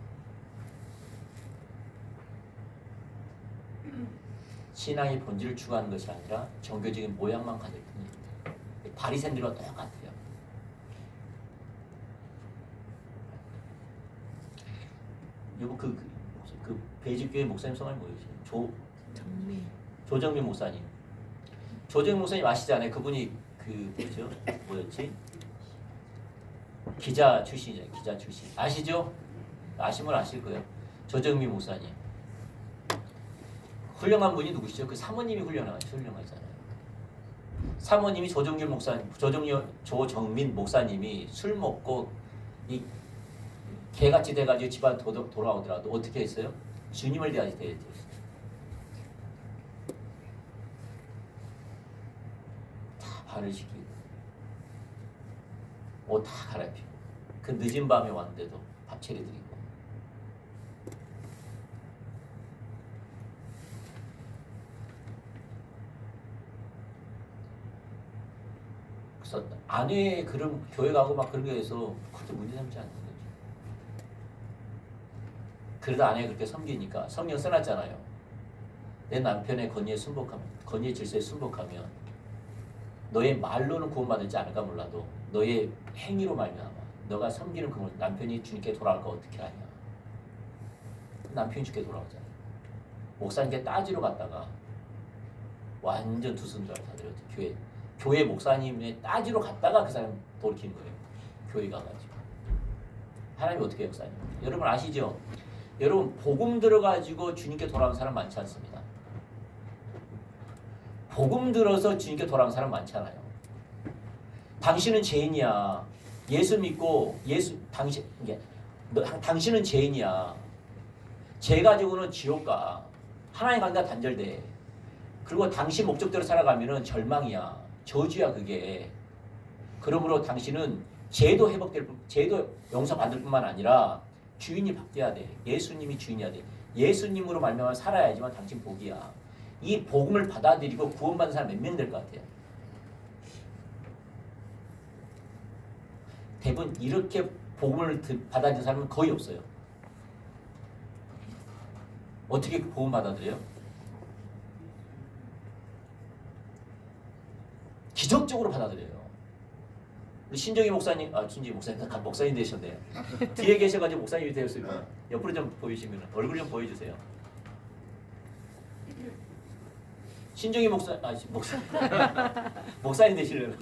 신앙의 본질을 추구하는 것이 아니라 종교적인 모양만 가질 뿐입니다. 바리새인들과 똑같아요. 여보 그 배직교회 목사님 성함이 뭐예요? 조정민 목사님. 조정민 목사님 아시잖아요. 그분이 뭐였지? 기자 출신이잖아요. 기자 출신. 아시죠? 아시면 아실 거예요. 조정민 목사님. 훌륭한 분이 누구시죠? 그 사모님이 훌륭하잖아요. 사모님이 조정민 목사님이 술 먹고 이 개같이 돼가지고 집안 돌아오더라도 어떻게 했어요? 주님을 대하지 대했어요. 다 발을 씻기고 옷 다 갈아입히고 그 늦은 밤에 왔는데도 밥 차려드리고 그래서 아내 그런 교회 가고 막 그런 게 해서 그렇게 문제 삼지 않는 거죠. 그래도 아내가 그렇게 섬기니까 성경 써놨잖아요. 내 남편의 권위의 질서에 순복하면 너의 말로는 구원받을지 않을까 몰라도 너의 행위로 말미암아 너가 섬기는 그 남편이 주님께 돌아갈까 어떻게 하냐. 남편이 주님께 돌아오잖아요. 목사님께 따지러 갔다가 완전 두 손 다 들었죠. 교회 목사님에 따지러 갔다가 그 사람 돌이킨 거예요. 교회 가가지고. 하나님이 어떻게 역사해요? 여러분 아시죠? 여러분 복음 들어가지고 주님께 돌아온 사람 많지 않습니다. 복음 들어서 주님께 돌아온 사람 많잖아요. 당신은 죄인이야. 예수 믿고 당신은 죄인이야. 죄 가지고는 지옥 가. 하나님 관계가 단절돼. 그리고 당신 목적대로 살아가면은 절망이야. 저주야 그게. 그러므로 당신은 죄도 용서받을 뿐만 아니라 주인이 바뀌어야 돼. 예수님이 주인이어야 돼. 예수님으로 말미암아 살아야지만 당신 복이야. 이 복음을 받아들이고 구원받은 사람 몇 명 될 것 같아요? 대부분 이렇게 복음을 받아들이는 사람은 거의 없어요. 어떻게 복음 받아들여요? 기적적으로 받아들여요. 신정희 목사님, 신정희 목사님, 목사님 되셨네요. 뒤에 계셔가지고 목사님이 되었습니다. 옆으로 좀 보이시면 얼굴 좀 보여주세요. 신정희 목사님 되시려면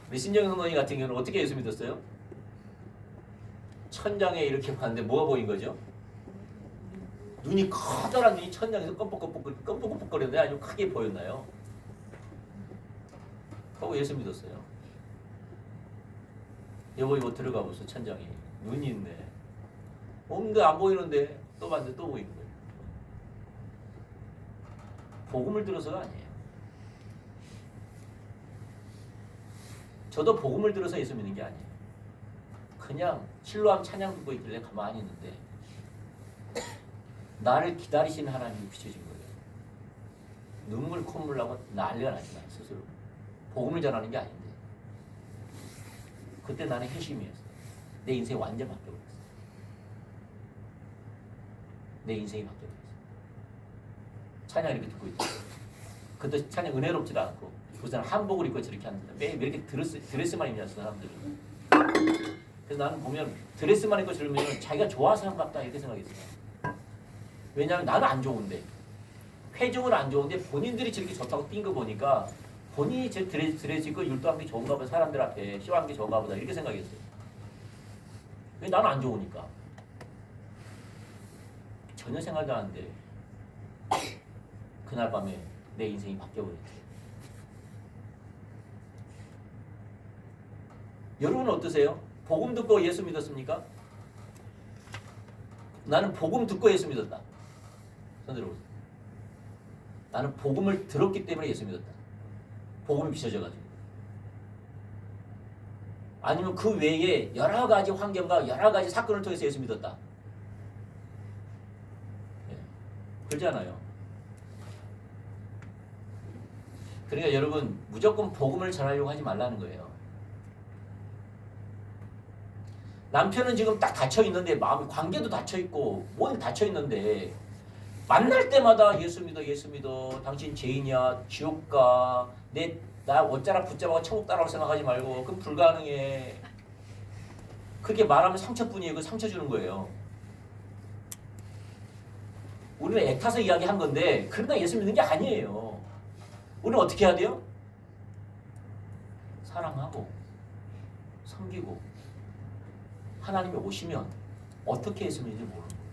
우리 신정희 선생님 같은 경우는 어떻게 예수 믿었어요? 천장에 이렇게 봤는데 뭐가 보인 거죠? 눈이 커다란 눈이 천장에서 껌뻑껌뻑거리는데 아주 크게 보였나요? 하고 예수 믿었어요. 여보 이거 들어가 보소. 천장에 눈이 있네. 근데 안 보이는데 또 봤는데 또 보이는 거예요. 복음을 들어서가 아니에요. 저도 복음을 들어서 예수 믿는 게 아니에요. 그냥 실로암 찬양 듣고 있길래 가만히 있는데 나를 기다리시는 하나님이 비춰진 거예요. 눈물 콧물 나고 난리가 나지 만 스스로. 복음을 전하는 게 아닌데. 그때 나는 회심이었어. 내 인생이 완전 바뀌어버렸어. 내 인생이 바뀌어버렸어. 찬양 이렇게 듣고 있어. 그때 찬양 은혜롭지도 않고 그 사람 한복을 입고 저렇게 하는데 매일 왜 이렇게 드레스만 입냐 사람들은. 그래서 나는 보면 드레스만 입고 저러면 자기가 좋아서 한 것 같다 이렇게 생각했어요. 왜냐하면 나는 안 좋은데 회중은 안 좋은데 본인들이 저렇게 좋다고 뛴 거 보니까 본인이 제 드레스 입고 율동하는 게 좋은가 보다. 사람들 앞에 쇼하는 게 좋은가 보다 이렇게 생각했어요. 왜 나는 안 좋으니까. 전혀 생각도 안 하는데 그날 밤에 내 인생이 바뀌어버렸어요. 여러분은 어떠세요? 복음 듣고 예수 믿었습니까? 나는 복음 듣고 예수 믿었다. 손 들어보세요. 나는 복음을 들었기 때문에 예수 믿었다. 복음이 비춰져가지고. 아니면 그 외에 여러 가지 환경과 여러 가지 사건을 통해서 예수 믿었다. 네. 그렇잖아요. 그러니까 여러분 무조건 복음을 전하려고 하지 말라는 거예요. 남편은 지금 딱 닫혀있는데 마음이 관계도 닫혀있고 모든 닫혀있는데 만날 때마다 예수 믿어 당신 죄인이야 지옥 가 나 어쩌라 붙잡아 천국 따라올 생각하지 말고 그건 불가능해. 그렇게 말하면 상처뿐이에요. 그 상처 주는 거예요. 우리는 애타서 이야기한 건데 그러다 예수 믿는 게 아니에요. 우리는 어떻게 해야 돼요? 사랑하고 섬기고 하나님이 오시면 어떻게 예수 믿는지 모르는 거예요.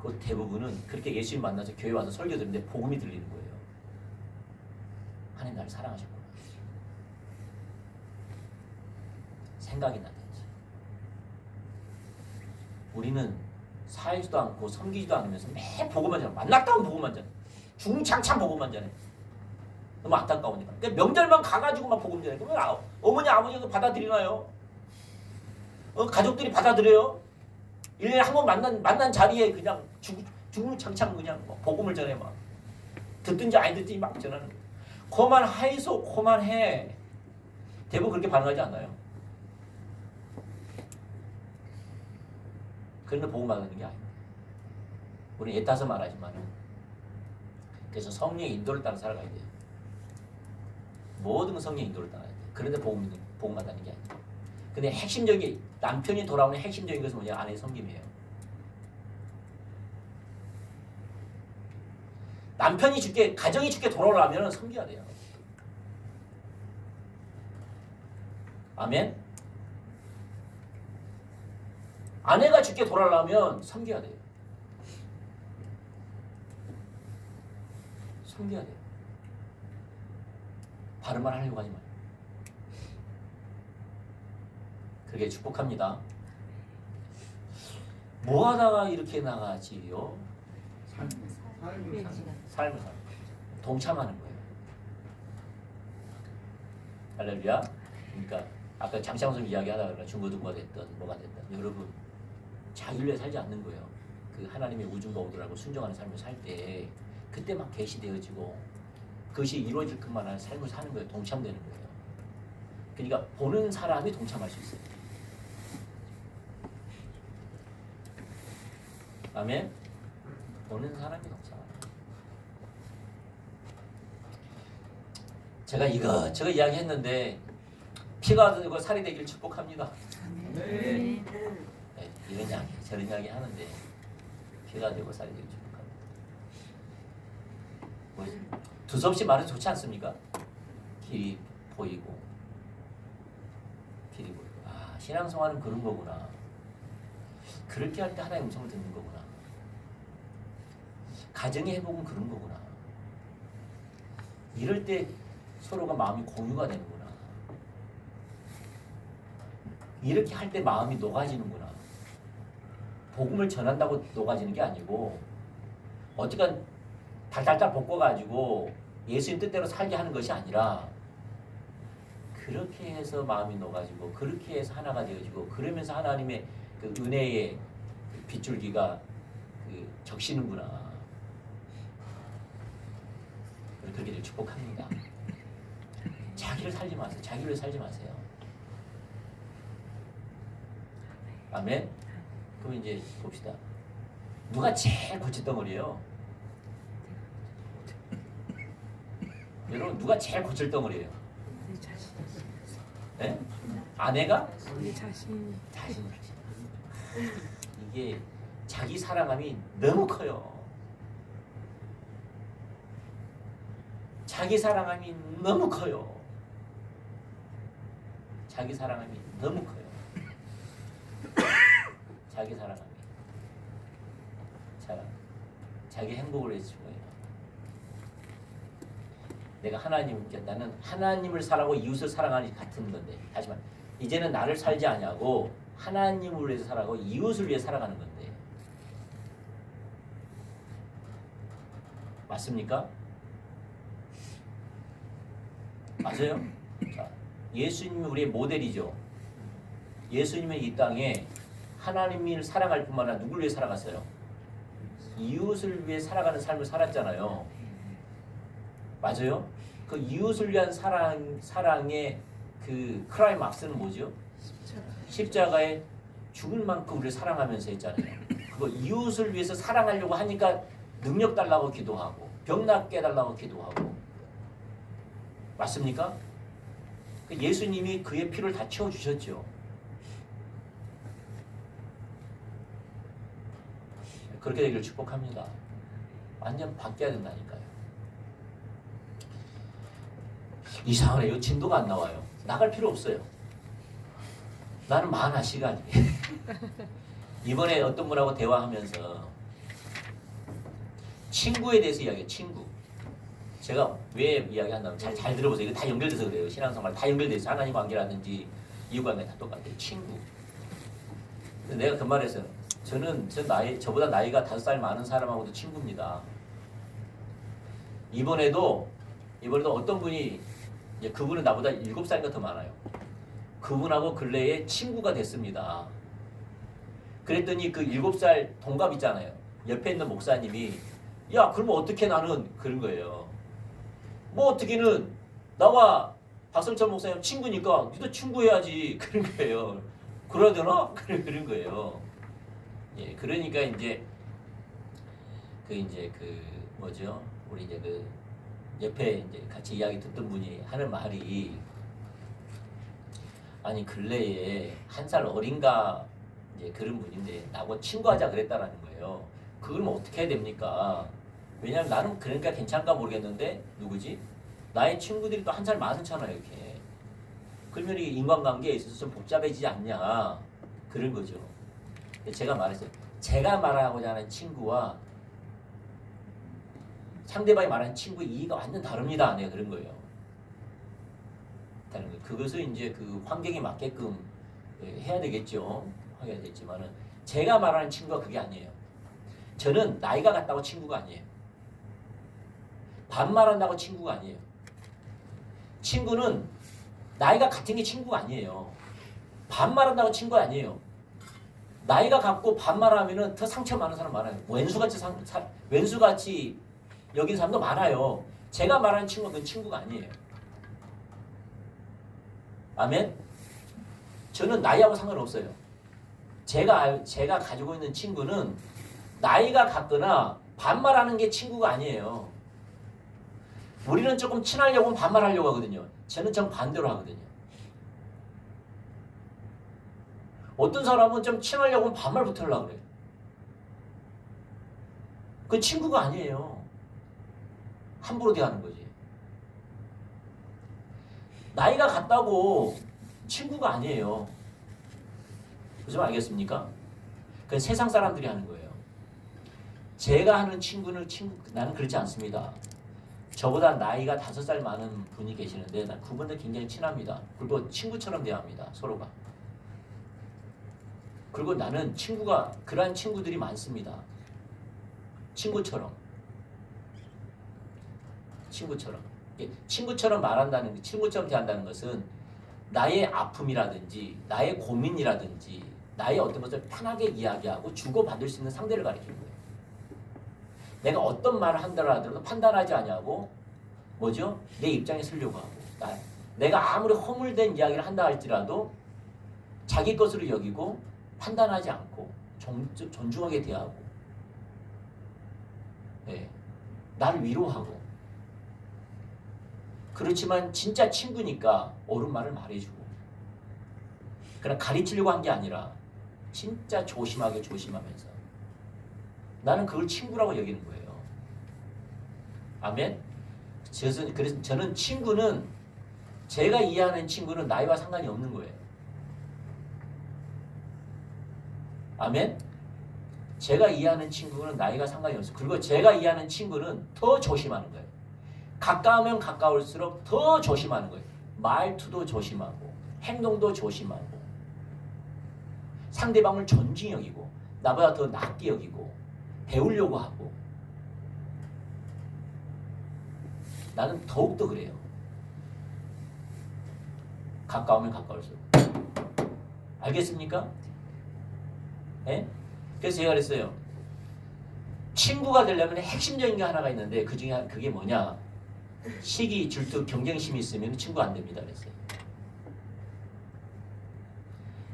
그 대부분은 그렇게 예수님 만나서 교회 와서 설교 듣는데 복음이 들리는 거예요. 하나님 나를 사랑하셨구나. 생각이 나든지. 우리는 살지도 않고 섬기지도 않으면서 매 복음만 전해. 만났다 하면 복음만 전해. 중창창 복음만 전해. 너무 안타까우니까. 그러니까 명절만 가가지고 막 복음 전해. 그러면 어머니 아버지가 받아들이나요? 가족들이 받아들여요? 1년에 한 번 만난 자리에 그냥 중창창 그냥 복음을 전해 막. 듣든지 안 듣든지 막 전하는 거예요. 그만하이소 그만해. 대부분 그렇게 반응하지 않나요? 그런데 복음 받는 게 아닙니다. 우리는 애따서 말하지만은 그래서 성령의 인도를 따라 살아가야 돼요. 모든 성령의 인도를 따라야 돼요. 그런데 복음 받는 게 아니에요. 근데 핵심적인 남편이 돌아오는 핵심적인 것은 뭐냐? 아내의 섬김이에요. 남편이 죽게 가정이 죽게 돌아오려면 섬겨야 돼요. 아멘. 아내가 죽게 돌아오려면 섬겨야 돼요. 섬겨야 돼요. 바른 말 하려고 하지 마요. 그렇게 축복합니다. 뭐 하다가 이렇게 나가지요? 삶을 살 동참하는 거예요. 할렐루야. 그러니까 아까 장창성 이야기하다가 중고등부가 됐든 뭐가 됐든 여러분 자기를 위해 살지 않는 거예요. 그 하나님의 우중과 오더라고 순종하는 삶을 살 때 그때 막 계시되어지고 그것이 이루어질 것만한 삶을 사는 거예요. 동참되는 거예요. 그러니까 보는 사람이 동참할 수 있어요. 아멘. 보는 사람이 동참하는 거예요. 제가 이것저것 이야기했는데 피가 되고 살이 되기를 축복합니다. 네. 네, 이런 이야기 저런 이야기 하는데 피가 되고 살이 되기를 축복합니다. 뭐, 두서없이 말은 좋지 않습니까? 길이 보이고 아, 신앙생활은 그런 거구나. 그렇게 할 때 하나님의 음성을 듣는 거구나. 가정의 회복은 그런 거구나. 이럴 때 서로가 마음이 공유가 되는구나. 이렇게 할 때 마음이 녹아지는구나. 복음을 전한다고 녹아지는 게 아니고 어쨌든 달달달 볶아가지고 예수님 뜻대로 살게 하는 것이 아니라 그렇게 해서 마음이 녹아지고 그렇게 해서 하나가 되어지고 그러면서 하나님의 그 은혜의 그 빗줄기가 그 적시는구나. 그렇게 축복합니다. 자기를 살지 마세요. 자기를 살지 마세요. 아멘. 그럼 이제 봅시다. 누가 제일 고칠덩어리예요? 여러분 누가 제일 고칠덩어리예요? 네? 아내가? 자신. 이게 자기 사랑함이 너무 커요. 자기 사랑함이 너무 커요. 자기 사랑함이 너무 커요. 자기 사랑함이 자기 행복을 위해서 거예요. 내가 나는 하나님을 사랑하고 이웃을 사랑하니 같은 건데 다시 말 이제는 나를 살지 아니하고 하나님을 위해서 살아가고 이웃을 위해 살아가는 건데 맞습니까? 맞아요? 자, 예수님이 우리의 모델이죠. 예수님은 이 땅에 하나님을 사랑할 뿐만 아니라 누구를 위해 살아갔어요? 이웃을 위해 살아가는 삶을 살았잖아요. 맞아요? 그 이웃을 위한 사랑의 그 크라이막스는 뭐죠? 십자가에 죽을 만큼 우리를 사랑하면서 했잖아요. 그거 이웃을 위해서 사랑하려고 하니까 능력 달라고 기도하고 병 낫게 해달라고 기도하고 맞습니까? 예수님이 그의 피를 다 채워주셨죠. 그렇게 되기를 축복합니다. 완전 바뀌어야 된다니까요. 이상하네요. 진도가 안 나와요. 나갈 필요 없어요. 나는 많아 시간이. 이번에 어떤 분하고 대화하면서 친구에 대해서 이야기해요. 친구. 제가 왜 이야기한다면 잘 들어보세요. 이거 다 연결돼서 그래요. 신앙생활 다 연결돼서 하나님 관계라든지 이웃 관계 다 똑같아요. 친구. 내가 그 말에서 저보다 나이가 5살 많은 사람하고도 친구입니다. 이번에도 어떤 분이 그분은 나보다 7살인가 더 많아요. 그분하고 근래에 친구가 됐습니다. 그랬더니 그 7살 동갑 있잖아요. 옆에 있는 목사님이 야 그러면 어떻게 나는 그런 거예요. 뭐 어떻게는 나와 박성철 목사님 친구니까 니도 친구해야지 그런 거예요. 그래야 되나? 그런 거예요. 예, 그러니까 이제 뭐죠? 우리 이제 그 옆에 이제 같이 이야기 듣던 분이 하는 말이 아니 근래에 1살 어린가 이제 그런 분인데 나하고 친구하자 그랬다라는 거예요. 그걸 뭐 어떻게 해야 됩니까? 왜냐면 나는 그러니까 괜찮을까 모르겠는데 누구지? 나의 친구들이 또 1살 많잖아요 이렇게. 그러면 이 인간관계에 있어서 좀 복잡해지지 않냐 그런 거죠. 제가 말했어요. 제가 말하고자 하는 친구와 상대방이 말하는 친구의 이해가 완전 다릅니다. 내가 그런 거예요. 그것을 이제 그 환경에 맞게끔 해야 되겠죠. 해야 되겠지만은 제가 말하는 친구가 그게 아니에요. 저는 나이가 같다고 친구가 아니에요. 반말한다고 친구가 아니에요. 친구는 나이가 같은 게 친구가 아니에요. 반말한다고 친구가 아니에요. 나이가 같고 반말하면은 더 상처 많은 사람 많아요. 왼수같이 여긴 사람도 많아요. 제가 말하는 친구는 그건 친구가 아니에요. 아멘? 저는 나이하고 상관없어요. 제가 가지고 있는 친구는 나이가 같거나 반말하는 게 친구가 아니에요. 우리는 조금 친하려고 반말하려고 하거든요. 저는 정반대로 하거든요. 어떤 사람은 좀 친하려고 반말부터 하려고 그래요. 그건 친구가 아니에요. 함부로 대하는 거지. 나이가 같다고 친구가 아니에요. 무슨 말 알겠습니까? 그건 세상 사람들이 하는 거예요. 제가 하는 친구는 나는 그렇지 않습니다. 저보다 나이가 5살 많은 분이 계시는데 난 그분들 굉장히 친합니다. 그리고 친구처럼 대합니다. 서로가. 그리고 나는 그러한 친구들이 많습니다. 친구처럼 말한다는, 친구처럼 대한다는 것은 나의 아픔이라든지 나의 고민이라든지 나의 어떤 것을 편하게 이야기하고 주고받을 수 있는 상대를 가리키는 거예요. 내가 어떤 말을 한다라도 판단하지 않냐고 뭐죠? 내 입장에 서려고 하고 내가 아무리 허물된 이야기를 한다 할지라도 자기 것으로 여기고 판단하지 않고 존중하게 대하고 나를 위로하고 그렇지만 진짜 친구니까 옳은 말을 말해주고 그냥 가르치려고 한 게 아니라 진짜 조심하면서 나는 그걸 친구라고 여기는 거예요. 아멘? 그래서 저는 제가 이해하는 친구는 나이와 상관이 없는 거예요. 아멘? 제가 이해하는 친구는 나이가 상관이 없어요. 그리고 제가 이해하는 친구는 더 조심하는 거예요. 가까우면 가까울수록 더 조심하는 거예요. 말투도 조심하고 행동도 조심하고 상대방을 존중히 여기고 나보다 더 낫게 여기고 배우려고 하고 나는 더욱더 그래요. 가까우면 가까울수록. 알겠습니까? 예? 그래서 제가 그랬어요. 친구가 되려면 핵심적인 게 하나가 있는데 그게 뭐냐? 시기, 질투, 경쟁심이 있으면 친구 안 됩니다. 그랬어요.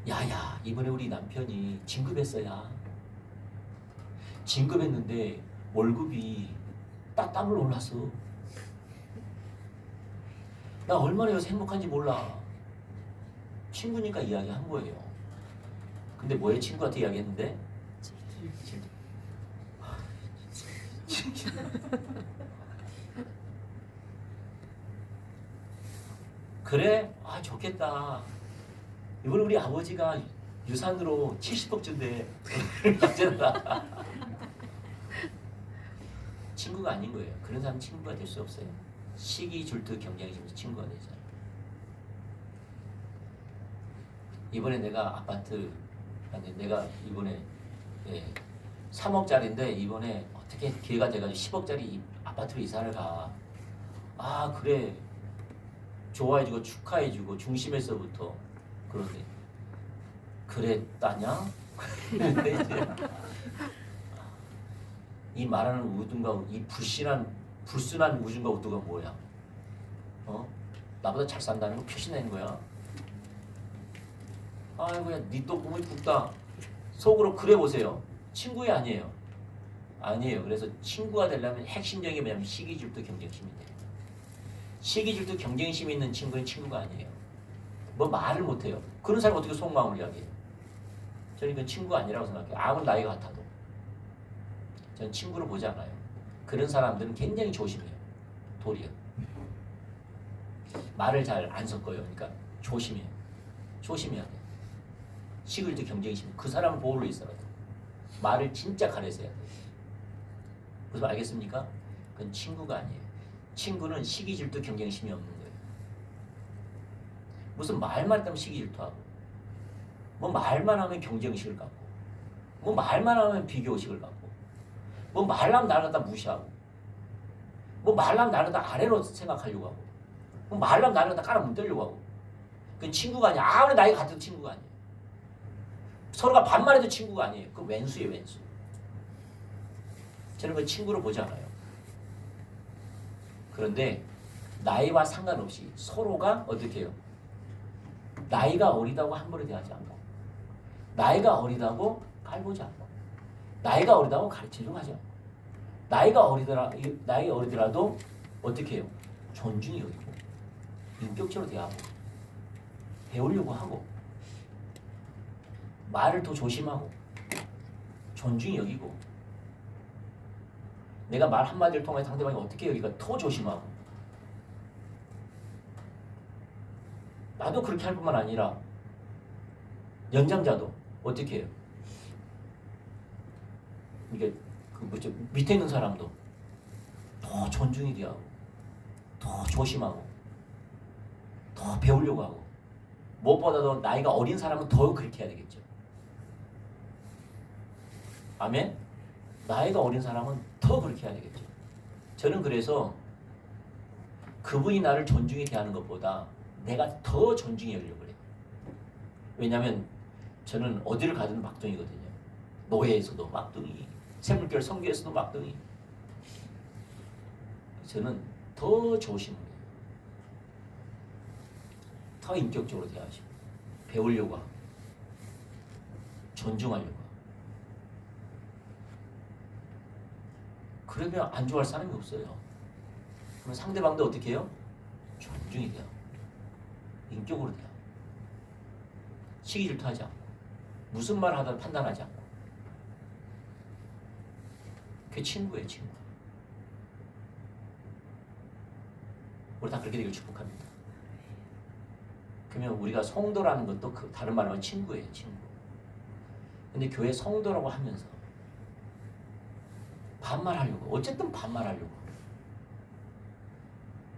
야야, 이번에 우리 남편이 진급했어야. 진급했는데 월급이 딱 더블로 올랐어. 나 얼마나 요새 행복한지 몰라. 친구니까 이야기한 거예요. 근데 뭐에 친구한테 이야기했는데? 그래? 아 좋겠다. 이번에 우리 아버지가 유산으로 70억 준대. 친구가 아닌 거예요. 그런 사람은 친구가 될 수 없어요. 시기, 질투, 경쟁심에서 친구가 되잖아요. 이번에 내가 이번에 3억짜리인데 이번에 어떻게 기회가 돼가지고 10억짜리 아파트로 이사를 가. 아 그래 좋아해주고 축하해주고 중심에서부터 그런데 그랬다냐? 근데 이제 이 말하는 우둔가 이 불순한 우중과 우두가 뭐야? 나보다 잘 산다는 거 표시낸 거야. 아이고야 니 또 꿈이 굵다. 속으로 그래 보세요. 친구이 아니에요. 아니에요. 그래서 친구가 되려면 핵심적인 게 뭐냐면 시기, 질투, 경쟁심이 돼요. 시기, 질투, 경쟁심이 있는 친구는 친구가 아니에요. 뭐 말을 못해요. 그런 사람 어떻게 속마음을 이야기해요? 저는 이건 친구가 아니라고 생각해요. 아무리 나이가 같아도. 저는 친구로 보지 않아요. 그런 사람들은 굉장히 조심해요. 도리어. 말을 잘 안 섞어요. 그러니까 조심해요. 조심해야 돼요. 시기, 질투, 경쟁심. 그 사람은 보호로 있어야 돼요. 말을 진짜 가려서 해야 돼요. 무슨 말 알겠습니까? 그건 친구가 아니에요. 친구는 시기, 질투, 경쟁심이 없는 거예요. 무슨 말만 했다면 시기, 질투하고 뭐 말만 하면 경쟁의식을 갖고, 뭐 말만 하면 비교의식을 갖고, 뭐 말하면 나를 갖다 무시하고, 뭐 말하면 나를 갖다 아래로 생각하려고 하고, 뭐 말하면 나를 갖다 깔아 문대려고 하고. 그건 친구가 아니야. 아무리 나이가 같아도 친구가 아니에요. 서로가 반말해도 친구가 아니에요. 그 왼수예요, 왼수. 저는 그 친구로 보지 않아요. 그런데 나이와 상관없이 서로가 어떻게 해요? 나이가 어리다고 함부로 대하지 않고, 나이가 어리다고 깔보지 않고, 나이가 어리다고 가르치려고 하지 않고, 나이가 어리더라도 어떻게 해요? 존중이 여기고, 인격적으로 대하고, 배우려고 하고, 말을 더 조심하고, 존중이 여기고, 내가 말 한마디를 통해 상대방이 어떻게 여기가 더 조심하고, 나도 그렇게 할 뿐만 아니라 연장자도 어떻게 해요? 이게 그 뭐죠? 밑에 있는 사람도 더 존중이 대하고, 더 조심하고, 더 배우려고 하고, 무엇보다도 나이가 어린 사람은 더 그렇게 해야 되겠죠. 아멘? 나이가 어린 사람은 더 그렇게 해야 되겠죠. 저는 그래서 그분이 나를 존중히 대하는 것보다 내가 더 존중해 하려고 그래요. 왜냐하면 저는 어디를 가든 막둥이거든요. 노예에서도 막둥이, 샘물결 성교에서도 막둥이. 저는 더 조심해요. 더 인격적으로 대하시고, 배우려고 하고, 존중하려고 하고. 그러면 안 좋아할 사람이 없어요. 그럼 상대방도 어떻게 해요? 존중이 돼요. 인격으로 돼요. 시기 질투하지 않고, 무슨 말 하든 판단하지 않고. 그게 친구예요, 친구. 우리 다 그렇게 되길 축복합니다. 그러면 우리가 성도라는 것도 그 다른 말로 하면 친구예요, 친구. 근데 교회 성도라고 하면서 반말하려고, 어쨌든 반말하려고,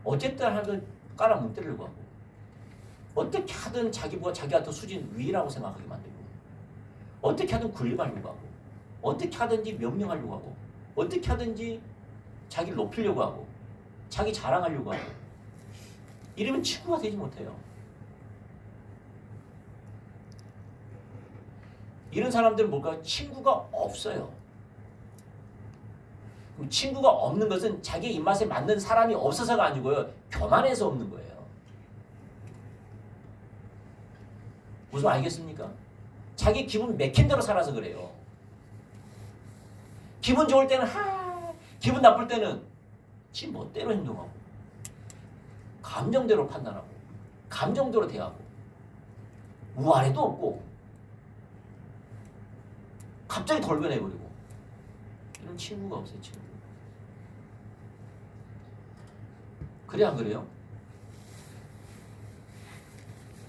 어쨌든 하든 깔아뭉뜨리려고 하고, 어떻게 하든 자기보다 자기가 수준 위라고 생각하게 만들고, 어떻게 하든 군림하려고 하고, 어떻게 하든지 명령하려고 하고, 어떻게 하든지 자기를 높이려고 하고, 자기 자랑하려고 하고. 이러면 친구가 되지 못해요. 이런 사람들은 뭘까요? 친구가 없어요. 친구가 없는 것은 자기 입맛에 맞는 사람이 없어서가 아니고요, 교만해서 없는 거예요. 무슨 알겠습니까? 자기 기분 맥힌 대로 살아서 그래요. 기분 좋을 때는 기분 나쁠 때는 지 멋대로 행동하고, 감정대로 판단하고, 감정대로 대하고, 우아래도 없고, 갑자기 돌변해버리고. 이런 친구가 없어요, 친구. 그래 안 그래요?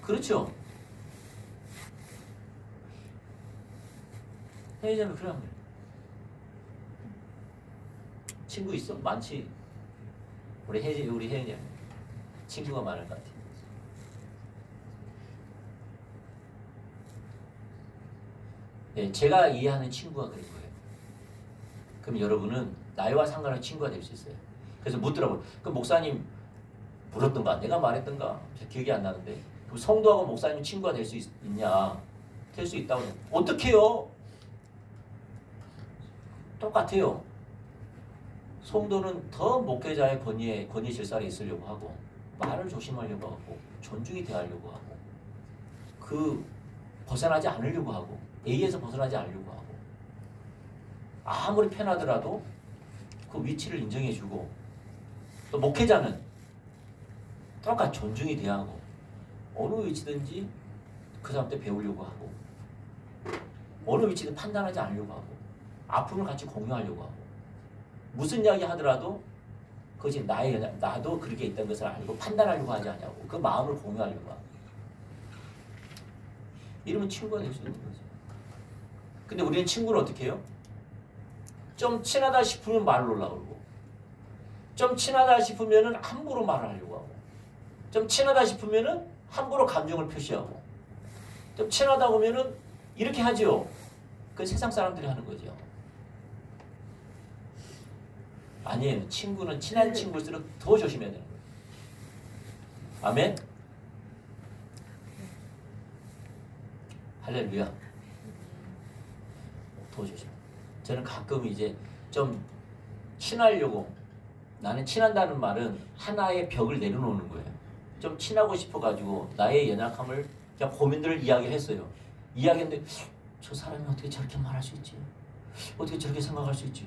그렇죠? 혜연이는 그래 안 그래? 친구 있어? 많지? 우리 혜연이 친구가 많을 것 같아. 네, 제가 이해하는 친구가 그런 거예요. 그럼 여러분은 나이와 상관없이 친구가 될 수 있어요. 그래서 묻더라고요. 그 목사님 물었던가 내가 말했던가 기억이 안 나는데, 그럼 성도하고 목사님 친구가 될 수 있냐? 될 수 있다고. 어떻게 해요? 똑같아요. 성도는 더 목회자의 권위 질서에 있으려고 하고, 말을 조심하려고 하고, 존중히 대하려고 하고, 그 벗어나지 않으려고 하고, A에서 벗어나지 않으려고 하고, 아무리 편하더라도 그 위치를 인정해주고, 또 목회자는 똑같이 존중이 대하고, 어느 위치든지 그 사람한테 배우려고 하고, 어느 위치든 판단하지 않으려고 하고, 아픔을 같이 공유하려고 하고, 무슨 이야기 하더라도 그것이 나도 그렇게 있다는 것을 알고 판단하려고 하지 않냐고, 그 마음을 공유하려고 하고. 이러면 친구가 될 수 있는 거죠. 근데 우리는 친구를 어떻게 해요? 좀 친하다 싶으면 말을 올라오고, 좀 친하다 싶으면은 함부로 말을 하려고 하고, 좀 친하다 싶으면은 함부로 감정을 표시하고, 좀 친하다 보면은 이렇게 하죠. 그건 세상 사람들이 하는 거죠. 아니에요. 친구는 친한 친구일수록 더 조심해야 되는 거예요. 아멘. 할렐루야. 더 조심. 저는 가끔 이제 좀 친하려고, 나는 친한다는 말은 하나의 벽을 내려놓는 거예요. 좀 친하고 싶어가지고 나의 연약함을 그냥 고민들을 이야기했어요. 이야기했는데 저 사람이 어떻게 저렇게 말할 수 있지? 어떻게 저렇게 생각할 수 있지?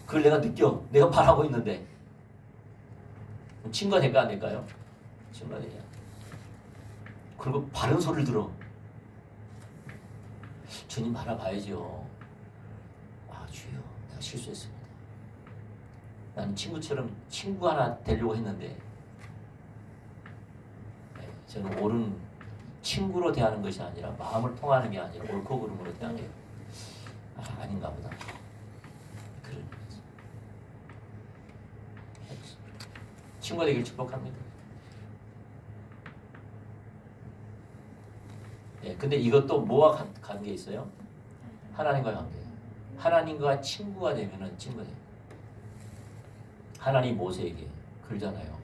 그걸 내가 느껴. 내가 말하고 있는데. 친구가 될까 안 될까요? 친구가 되냐. 그리고 바른 소리를 들어. 주님 바라봐야죠. 아, 주여, 내가 실수했습니다. 나는 친구처럼 친구 하나 되려고 했는데, 네, 저는 옳은 친구로 대하는 것이 아니라 마음을 통하는 게 아니라 옳고 그름으로 대하는 게 아닌가 보다. 그런 거지. 친구가 되길 축복합니다. 네, 근데 이것도 뭐와 관계 있어요? 하나님과의 관계. 하나님과 친구가 되면은 친구가 돼요. 하나님 모세에게 그러잖아요.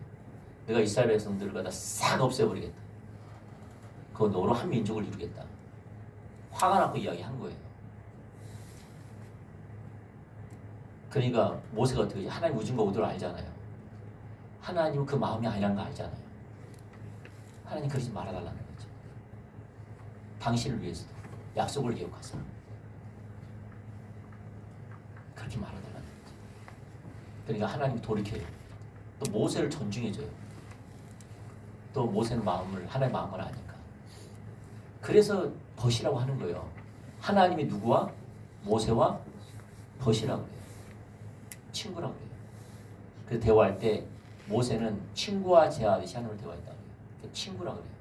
내가 이스라엘 백성들을 갖다 싹 없애버리겠다. 그거 너로 한 민족을 이루겠다. 화가 나고 이야기한 거예요. 그러니까 모세가 어떻게 하나님 우중과 우도를 알잖아요. 하나님은 그 마음이 아니라는 거 알잖아요. 하나님 그러지 말아달라는 거죠. 당신을 위해서도 약속을 기억하사 그렇게 말아달라는 거죠. 그러니까 하나님이 돌이켜요. 또 모세를 존중해줘요. 또 모세는 하나님의 마음을 아니까. 그래서 벗이라고 하는 거예요. 하나님이 누구와? 모세와 벗이라고 그래요. 친구라고 그래요. 그래서 대화할 때 모세는 친구와 제하듯이 하나님을 대화했다고 해요. 친구라고 그래요.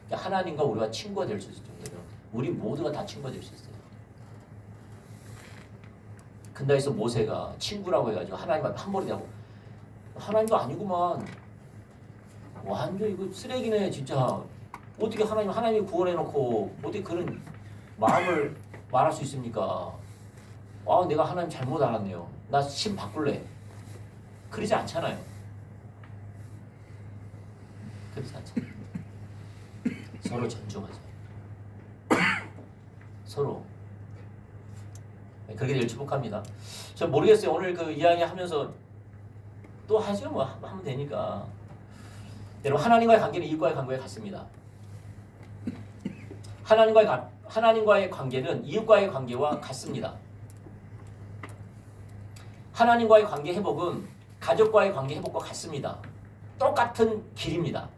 그러니까 하나님과 우리가 친구가 될 수 있을 정도로 우리 모두가 다 친구가 될 수 있어요. 근데 여기서 모세가 친구라고 해가지고 하나님한테 함부로 대하고 하나님도 아니구만. 완전 이거 쓰레기네 진짜. 어떻게 하나님이 구원해놓고 어떻게 그런 마음을 말할 수 있습니까? 아, 내가 하나님 잘못 알았네요. 나 신 바꿀래. 그러지 않잖아요. 그러지 않잖아요. 서로 존중하자. 서로. 그렇게 될 축복합니다. 저 모르겠어요. 오늘 그 이야기하면서 또 하죠. 뭐 하면 되니까. 여러분 하나님과의 관계는 이웃과의 관계와 같습니다. 하나님과의 관계는 이웃과의 관계와 같습니다. 하나님과의 관계 회복은 가족과의 관계 회복과 같습니다. 똑같은 길입니다.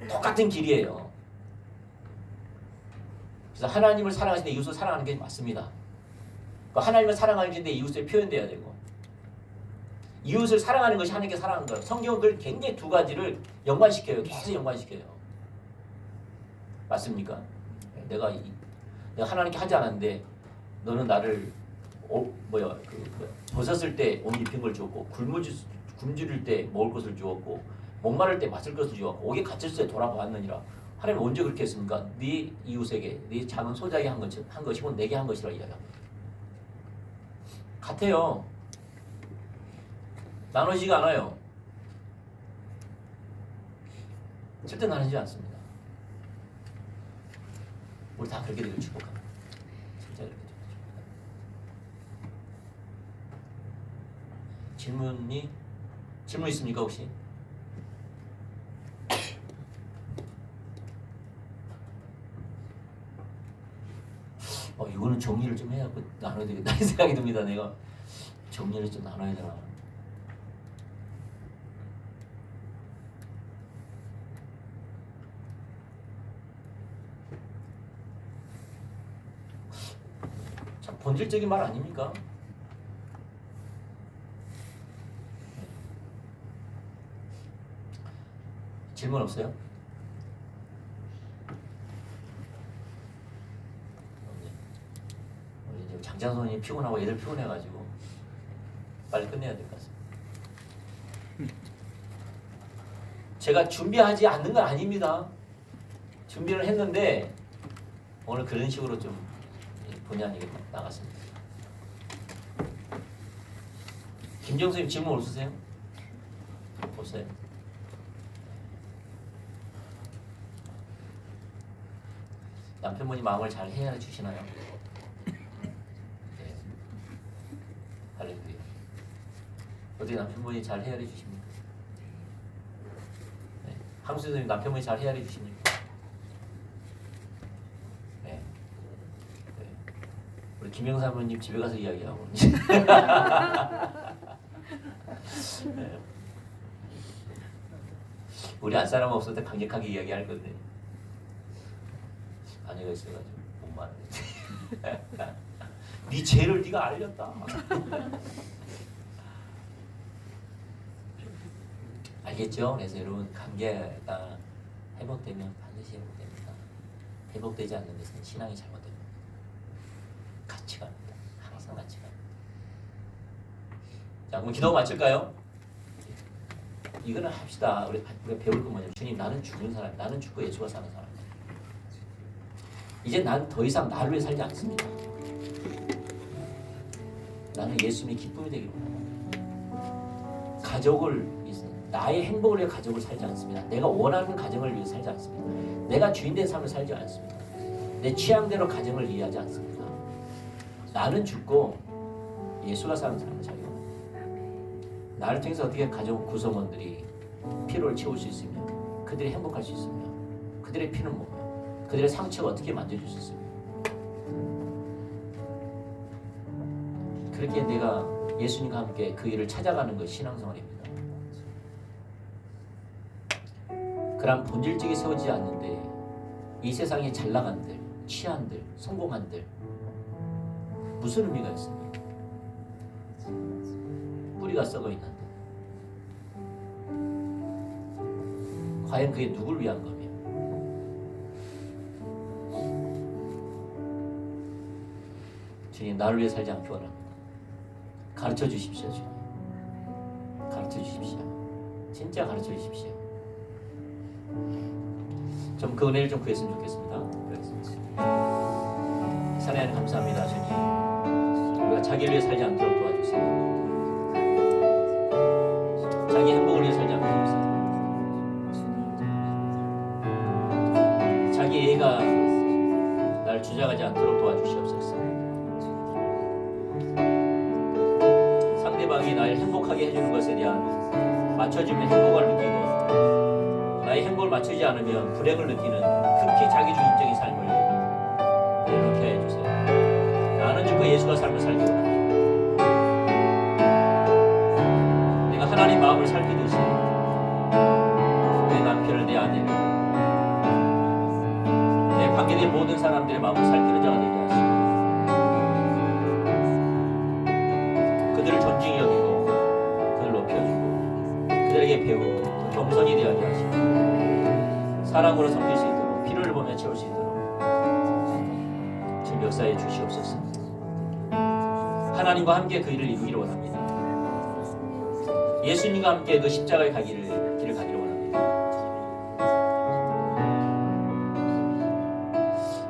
똑같은 길이에요. 그래서 하나님을 사랑하시는데 이웃을 사랑하는 게 맞습니다. 하나님을 사랑하는데 이웃을 표현돼야 되고 이웃을 사랑하는 것이 하나님께 사랑하는 거예요. 성경은 그걸 굉장히 두 가지를 연관시켜요. 계속 연관시켜요. 맞습니까? 내가 하나님께 하지 않았는데 너는 나를 벗었을 때 옷 입힌 걸 주었고 굶주릴 때 먹을 것을 주었고 목마를 때 마실 것을 주었고 옥에 갇혔을 때 돌아보았느니라. 하나님 언제 그렇게 했습니까? 네 이웃에게 네 작은 소자에게 한 것이고 내게 한 것이라 이야기합니다. 같아요. 나누지가 않아요. 절대 나누지 않습니다. 우리 다 그렇게 되길 축복합니다. 진짜 그렇게 되길 축복합니다. 질문 있습니까 혹시? 이거는 정리를 좀 해야 나눠야 되겠다 이 생각이 듭니다. 내가 정리를 좀 나눠야 되나. 참 본질적인 말 아닙니까? 질문 없어요? 우리 장장선이 피곤하고 애들 피곤해가지고 빨리 끝내야 될 것 같습니다. 제가 준비하지 않는 건 아닙니다. 준비를 했는데 오늘 그런 식으로 좀 본의 아니게 나갔습니다. 김정수님 질문 없으세요? 없어요? 남편분이 마음을 잘 헤아려 주시나요? 네. 할렐루야. 어떻게 남편분이 잘 헤아려 주십니까? 네. 항수 선생님 남편분이 잘 헤아려 주십니까? 네. 네. 우리 김영사 사모님 집에 가서 이야기하고. 네. 우리 안 사람 없을 때 강력하게 이야기할 건데 아내가 있어가지고 못 말하네. 네 죄를 네가 알렸다. 알겠죠? 그래서 여러분 관계가 회복되면 반드시 회복됩니다. 회복되지 않는 것은 신앙이 잘못됩니다. 같이 갑니다. 항상 같이 갑니다. 자, 그럼 기도 마칠까요? 이거는 합시다. 우리가 배울 건 뭐냐면 주님 나는 죽는 사람, 나는 죽고 예수가 사는 사람. 이제 난 더 이상 나를 위해 살지 않습니다. 나는 예수님의 기쁨이 되기를 원합니다. 가족을 위해서, 나의 행복을 위해 가족을 살지 않습니다. 내가 원하는 가정을 위해 살지 않습니다. 내가 주인된 삶을 살지 않습니다. 내 취향대로 가정을 이해하지 않습니다. 나는 죽고 예수가 사는 삶을 살기 원합니다. 나를 통해서 어떻게 가족 구성원들이 피로를 채울 수 있으며 그들이 행복할 수 있으며 그들의 피는 뭐며 그들의 상처가 어떻게 만져줄 수 있습니까? 그렇게 내가 예수님과 함께 그 일을 찾아가는 것이 신앙생활입니다. 그런 본질적이 세워지지 않는데 이 세상에 잘나간들, 취한들, 성공한들 무슨 의미가 있습니까? 뿌리가 썩어 있는데 과연 그게 누굴 위한 거며? 주님 나를 위해 살지 않기 원합니다. 가르쳐 주십시오. 주님 가르쳐 주십시오. 진짜 가르쳐 주십시오. 좀 그 은혜를 좀 구했으면 좋겠습니다. 그렇습니다. 하나님 감사합니다. 주님 우리가 자기를 위해 살지 않도록 도와주세요. 자기 행복을 위해 살지 않게 해주세요. 자기 애가 날 주장하지 않도록 도와주시옵소서. 상대방이 날 행복하게 해주는 것에 대한 맞춰주면 행복을 느끼고 나의 행복을 맞추지 않으면 불행을 느끼는 극히 자기중심적인 삶을 내놓게 해주세요. 나는 죽고 예수가 삶을 살기 원합니다. 내가 하나님 마음을 살피듯이 내 남편을, 내 아내를, 내 관계된 모든 사람들의 마음을 살피는 자가 되게 하시고 그들을 존중히 여기고 그들을 높여주고 그들에게 배우고 더 겸손히 대하게 하시고 사랑으로 섬길 수 있도록 필요를 보며 채울 수 있도록 지금 역사해 주시옵소서. 하나님과 함께 그 일을 이루기를 원합니다. 예수님과 함께 그 십자가의 길을 가기를 원합니다.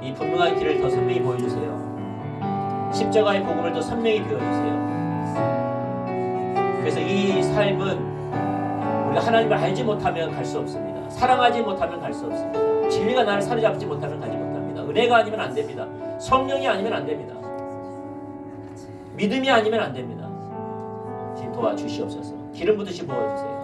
이 분명한 길을 더 선명히 보여주세요. 십자가의 복음을 더 선명히 배워주세요. 그래서 이 삶은 우리가 하나님을 알지 못하면 갈 수 없습니다. 사랑하지 못하면 갈 수 없습니다. 진리가 나를 사로잡지 못하면 가지 못합니다. 은혜가 아니면 안 됩니다. 성령이 아니면 안 됩니다. 믿음이 아니면 안 됩니다. 지금 도와주시옵소서. 기름 붓듯이 부어주세요.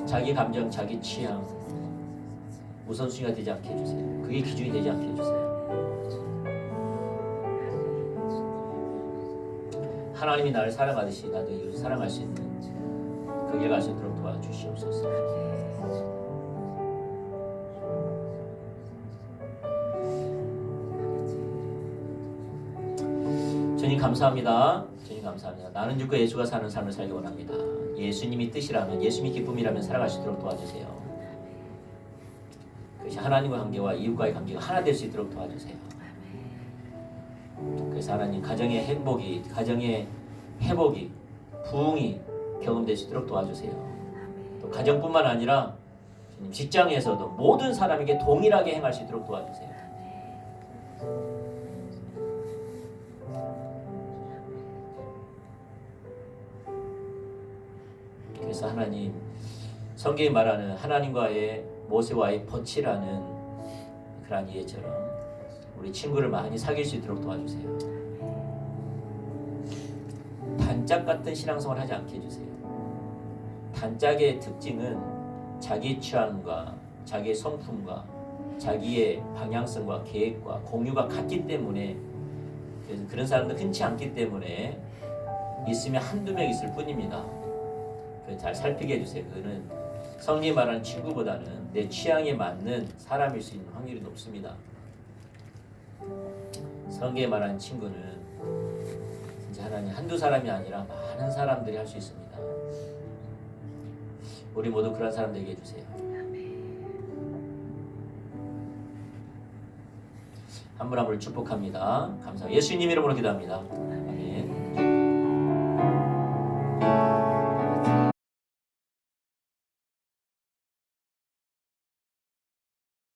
자기 감정, 자기 취향 우선순위가 되지 않게 해주세요. 그게 기준이 되지 않게 해주세요. 하나님이 나를 사랑하듯이 나도 이웃을 사랑할 수 있는 그 길 갈 수 있도록 도와주시옵소서. 주님 감사합니다. 주님 감사합니다. 나는 죽고 예수가 사는 삶을 살기 원합니다. 예수님이 뜻이라면, 예수님이 기쁨이라면 살아갈 수 있도록 도와주세요. 그것이 하나님과 관계와 이웃과의 관계가 하나 될 수 있도록 도와주세요. 그래서 하나님 가정의 행복이, 가정의 회복이, 부흥이 경험될 수 있도록 도와주세요. 또 가정뿐만 아니라 직장에서도 모든 사람에게 동일하게 행할 수 있도록 도와주세요. 그래서 하나님, 성경이 말하는 하나님과의 모세와의 덫이라는 그러한 이해처럼 우리 친구를 많이 사귈 수 있도록 도와주세요. 단짝 같은 신앙생활 하지 않게 해주세요. 단짝의 특징은 자기 취향과 자기의 성품과 자기의 방향성과 계획과 공유가 같기 때문에, 그래서 그런 사람도 흔치 않기 때문에 있으면 한두 명 있을 뿐입니다. 잘 살피게 해주세요. 그거는 성경이 말하는 친구보다는 내 취향에 맞는 사람일 수 있는 확률이 높습니다. 성경이 말하는 친구는 진짜 하나님 한두 사람이 아니라 많은 사람들이 할 수 있습니다. 우리 모두 그런 사람 되게 해주세요. 한 분 한 분을 축복합니다. 감사합니다. 예수님 이름으로 기도합니다. 아멘.